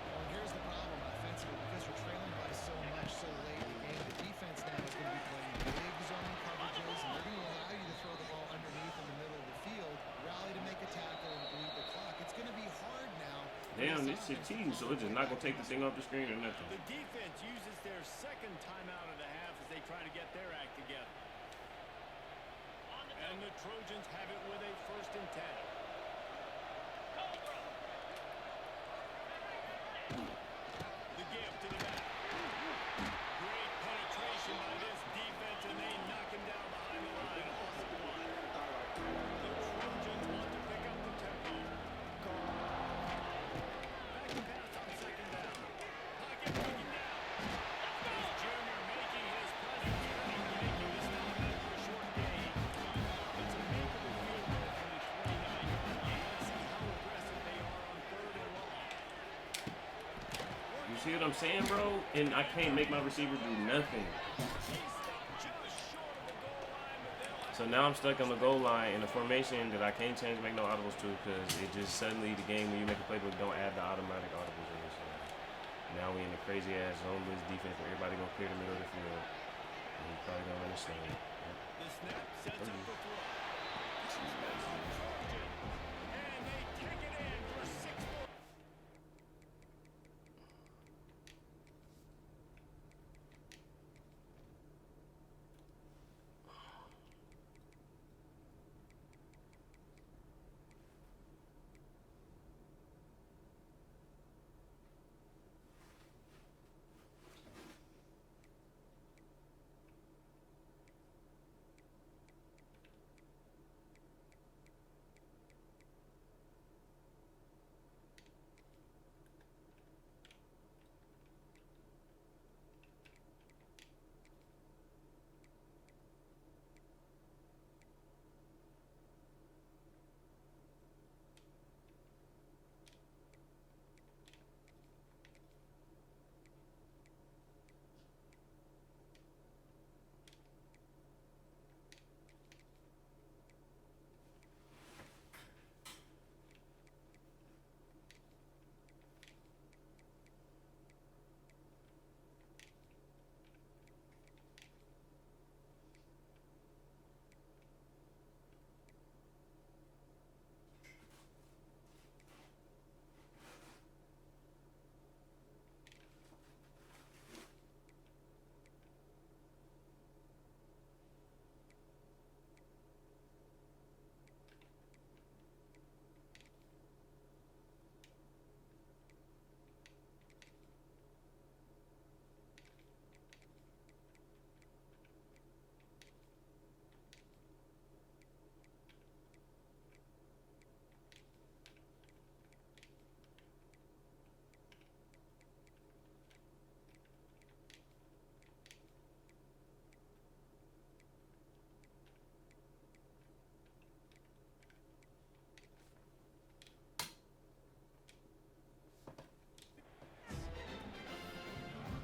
Well, here's the problem offensively, because we're trailing by so much so late in the game. The defense now is going to be playing big zone coverages, and they're going to allow you to throw the ball underneath in the middle of the field, rally to make a tackle, and bleed the clock. It's going to be hard now. Damn, this shit cheating, so it's just not gonna take the thing off the screen or nothing. The defense uses their 2nd timeout of the half as they try to get their act together. And the Trojans have it with a 1st and 10. The give to the back. Great penetration by this defense, and they knock him down behind the line. Awesome one. The Trojans want to pick up the tempo. Back to pass on 2nd down. Pocket breaking down. Here's Junior making his presence felt, making the stop after a short gain. It's a makeable field goal from the 29-yard line. Let's see how aggressive they are on 3rd and long. You see what I'm saying, bro? And I can't make my receiver do nothing. He's stopped just short of the goal line, but they'll So now I'm stuck on the goal line in a formation that I can't change, make no audibles to, because it just suddenly the game when you make a playbook don't add the automatic audibles in it. So now we in the crazy ass zone blitz defense where everybody gonna clear the middle of the field, and he probably don't understand. Yep. The snap sets up the throw. Trojan. And they take it in for 6 points.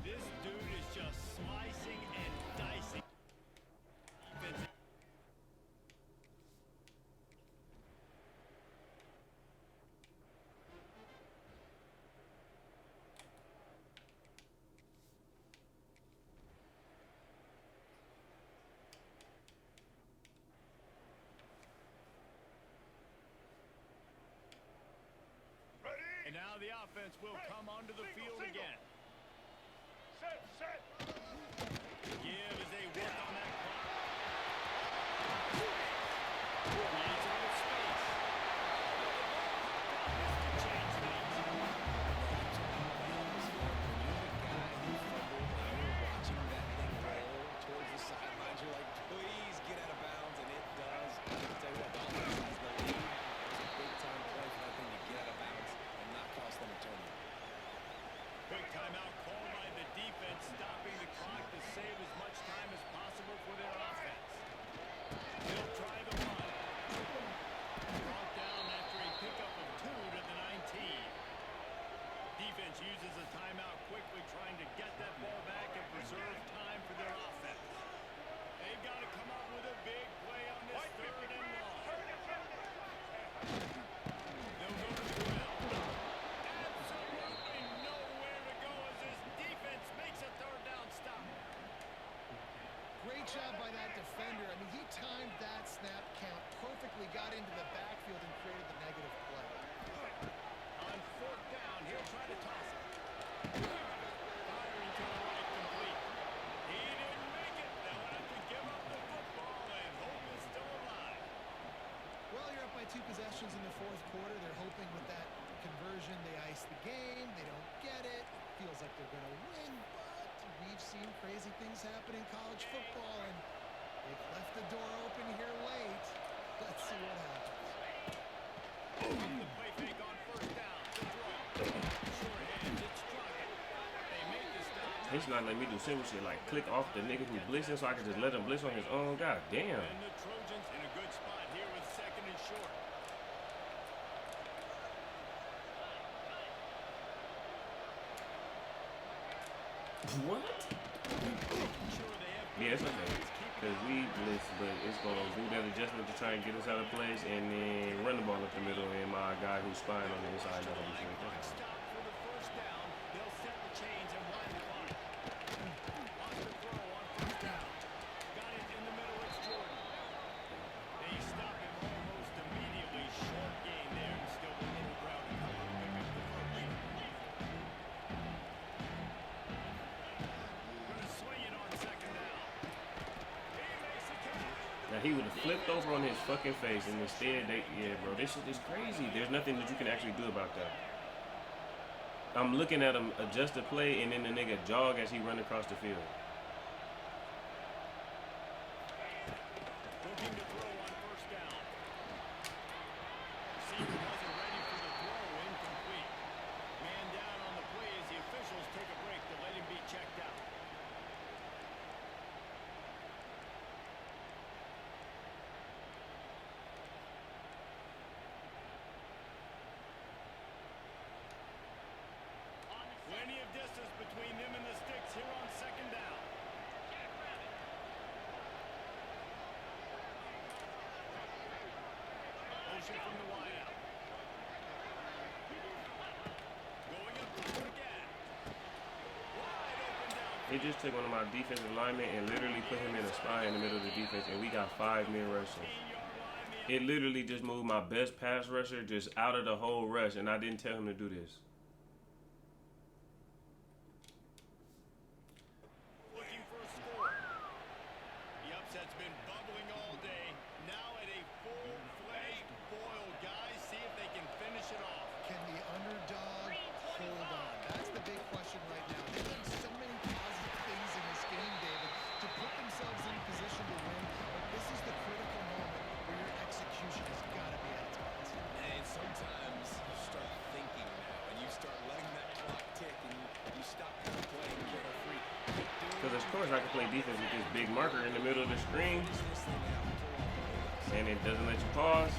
This dude is just slicing and dicing. Defense. Ready? And now the offense will come onto the field Single. again. Set. Give as they work on that clock. Needs a little space. This could change things. Watching that thing roll towards the sidelines, you're like, please get out of bounds, and it does. I can tell you what, the offense has the lead. It's a big-time play for that thing to get out of bounds and not cost them a turnover. Quick timeout called by the defense, stopping the clock to save as much time as possible for their offense. They'll try the run. Brought down after a pickup of 2 to the 19. Defense uses a timeout quickly, trying to get that ball back and preserve time for their offense. They've got to come up with a big play on this 3rd and long. They'll go to the well. Absolutely nowhere to go as this defense makes a 3rd down stop. Great job by that defender. I mean, he timed that snap count perfectly, got into the backfield and created the negative play. On 4th down, he'll try to toss it. Firing to the right, complete. He didn't make it. They'll have to give up the football, and hope is still alive. Well, you're up by 2 possessions in the 4th quarter. They're hoping with that conversion they ice the game. They don't get it. Feels like they're going to win, but we've seen crazy things happen in college football, and they've left the door open here late. Let's see what happens. The play fake on 1st down. The throw. Sure hands. It's Crockett. They make the stop. He's not letting me do simple shit like click off the nigga who's blitzing so I can just let him blitz on his own. God damn. And the Trojans in a good spot here with 2nd and short. What? Sure, they have Yeah, it's okay. Because we blitz, but it's going to do that adjustment to try and get us out of place and then run the ball up the middle, and my guy who's spying on the inside not going to be sure. stop for the 1st down. They'll set the chains and wind the clock. Lost the throw on 1st down. Got it in the middle. It's Jordan. He would have flipped over on his fucking face, and instead bro, this shit is crazy. There's nothing that you can actually do about that. I'm looking at him adjust the play, and then the nigga jog as he run across the field. Looking to throw on first down. Receiver wasn't ready for the throw. Incomplete. Man down on the play as the officials take a break to let him be checked out. Plenty of distance between them and the sticks here on second down. Motion from the wideout. Going up to it again. Wide open down. He just took one of my defensive linemen and literally put him in a spy in the middle of the defense, and we got 5 men rushing. It literally just moved my best pass rusher just out of the whole rush, and I didn't tell him to do this. Looking for a score. The upset's been bubbling all day. Now at a full-fledged boil. Guys, see if they can finish it off. Can the underdog hold on? That's the big question right now. They've done so many positive things in this game, David, to put themselves in position to win. But this is the critical moment where your execution has got to be at its best. And sometimes you start thinking now, and you start letting that clock tick, and you stop kind of playing carefree. Because of course I can play defense with this big marker in the middle of the screen, and it doesn't let you pause.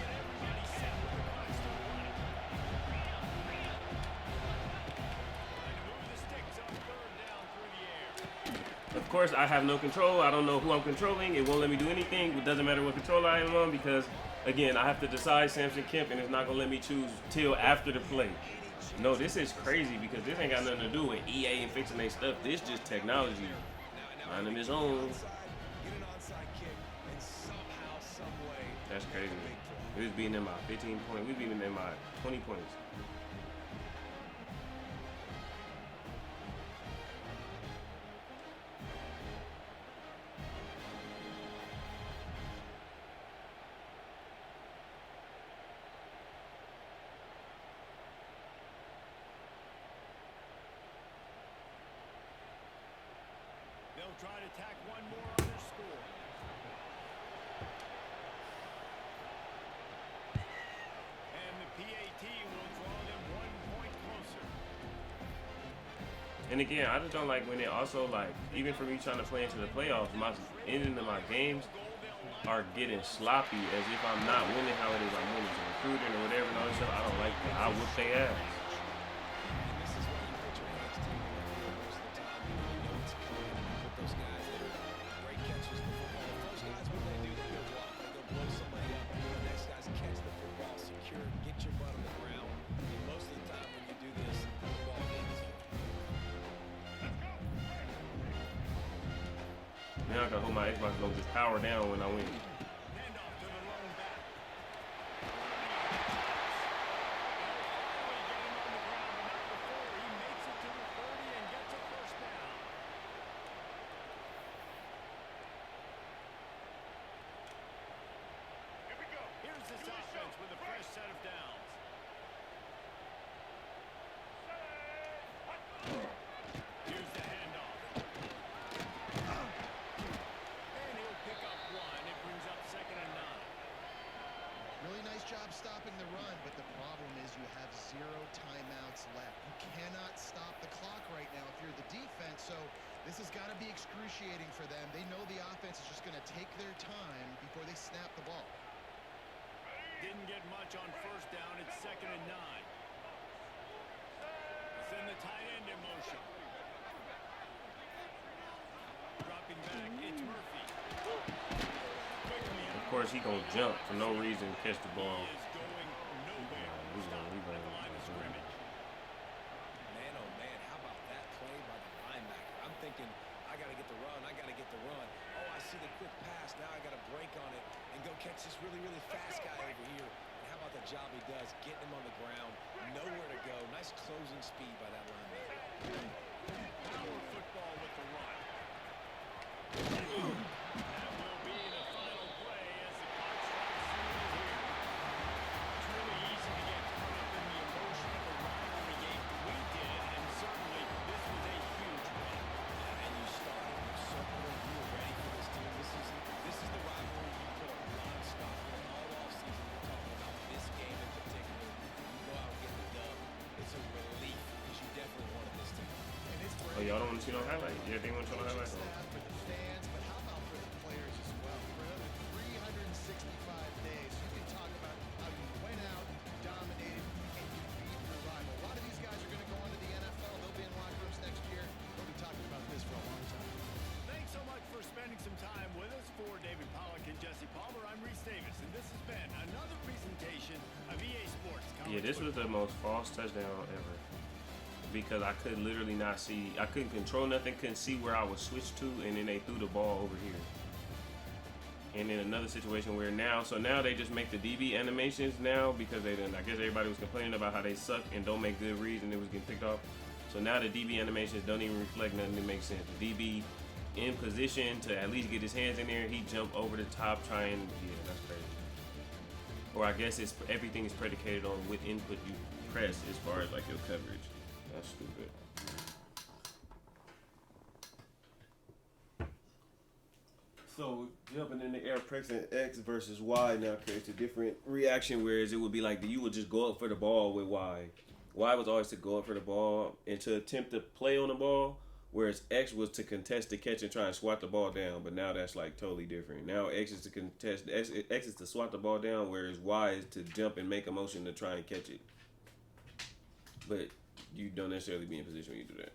Of course, I have no control. I don't know who I'm controlling. It won't let me do anything. It doesn't matter what control I am on because, again, I have to decide Samson Kemp, and it's not going to let me choose till after the play. No, this is crazy because this ain't got nothing to do with EA and fixing their stuff. This just technology. Minding his own. That's crazy. We was beating them by 15 points. We beating them by 20 points. They'll try to tack one more on their score. And the PAT will draw them 1 point closer. And again, I just don't like when it also, like, even for me trying to play into the playoffs, my ending of my games are getting sloppy as if I'm not winning how it is I'm winning. So recruiting or whatever and all this stuff, I don't like that. I whip their ass. Now I gotta hope my Xbox don't just power down when I win. Handoff to the lone back. He makes it to the 30 and gets a first down. Here we go. Here's this offense with a fresh set of downs. Here's the handoff. And he'll pick up one. It brings up 2nd and 9. Really nice job stopping the run, but the problem is you have 0 timeouts left. You cannot stop the clock right now if you're the defense, so this has got to be excruciating for them. They know the offense is just going to take their time before they snap the ball. Didn't get much on first down. It's 2nd and 9. Send the tight end in motion. Dropping back, it's Murphy. Of course, he gonna jump for no reason, catch the ball. He is going nowhere. He's Stop gonna at the line of scrimmage. Man, oh man, how about that play by the linebacker? I'm thinking, I got to get the run, I got to get the run. Oh, I see the quick pass, now I got to break on it and go catch this really, really fast guy over here. And how about the job he does, getting him on the ground, nowhere to go. Nice closing speed by that linebacker. Power football with the run. That will be the final play Oh, y'all don't want to see no highlight? Yeah, they want to show no highlight. Staff, for the fans, but how about for the players as well? For another 365 days, you can talk about how you went out, dominated, and you beat your rival. A lot of these guys are going to go on to the NFL. They'll be in locker rooms next year. We'll be talking about this for a long time. Thanks so much for spending some time with us. For David Pollack and Jesse Palmer, I'm Reese Davis, and this has been another presentation of EA Sports. Yeah, this was the most false touchdown ever. Because I could literally not see, I couldn't control nothing, couldn't see where I was switched to, and then they threw the ball over here. And then another situation where now they just make the DB animations now because they didn't. I guess everybody was complaining about how they suck and don't make good reads and it was getting picked off. So now the DB animations don't even reflect nothing that makes sense. The DB in position to at least get his hands in there, he jumped over the top trying. Yeah, that's crazy. Or I guess everything is predicated on what input you press as far as like your coverage. That's stupid. So jumping in the air, pressing X versus Y now creates a different reaction. Whereas it would be like you would just go up for the ball with Y. Y was always to go up for the ball and to attempt to play on the ball. Whereas X was to contest the catch and try and swat the ball down. But now that's like totally different. Now X is to contest. X is to swat the ball down. Whereas Y is to jump and make a motion to try and catch it. But you don't necessarily be in position when you do that.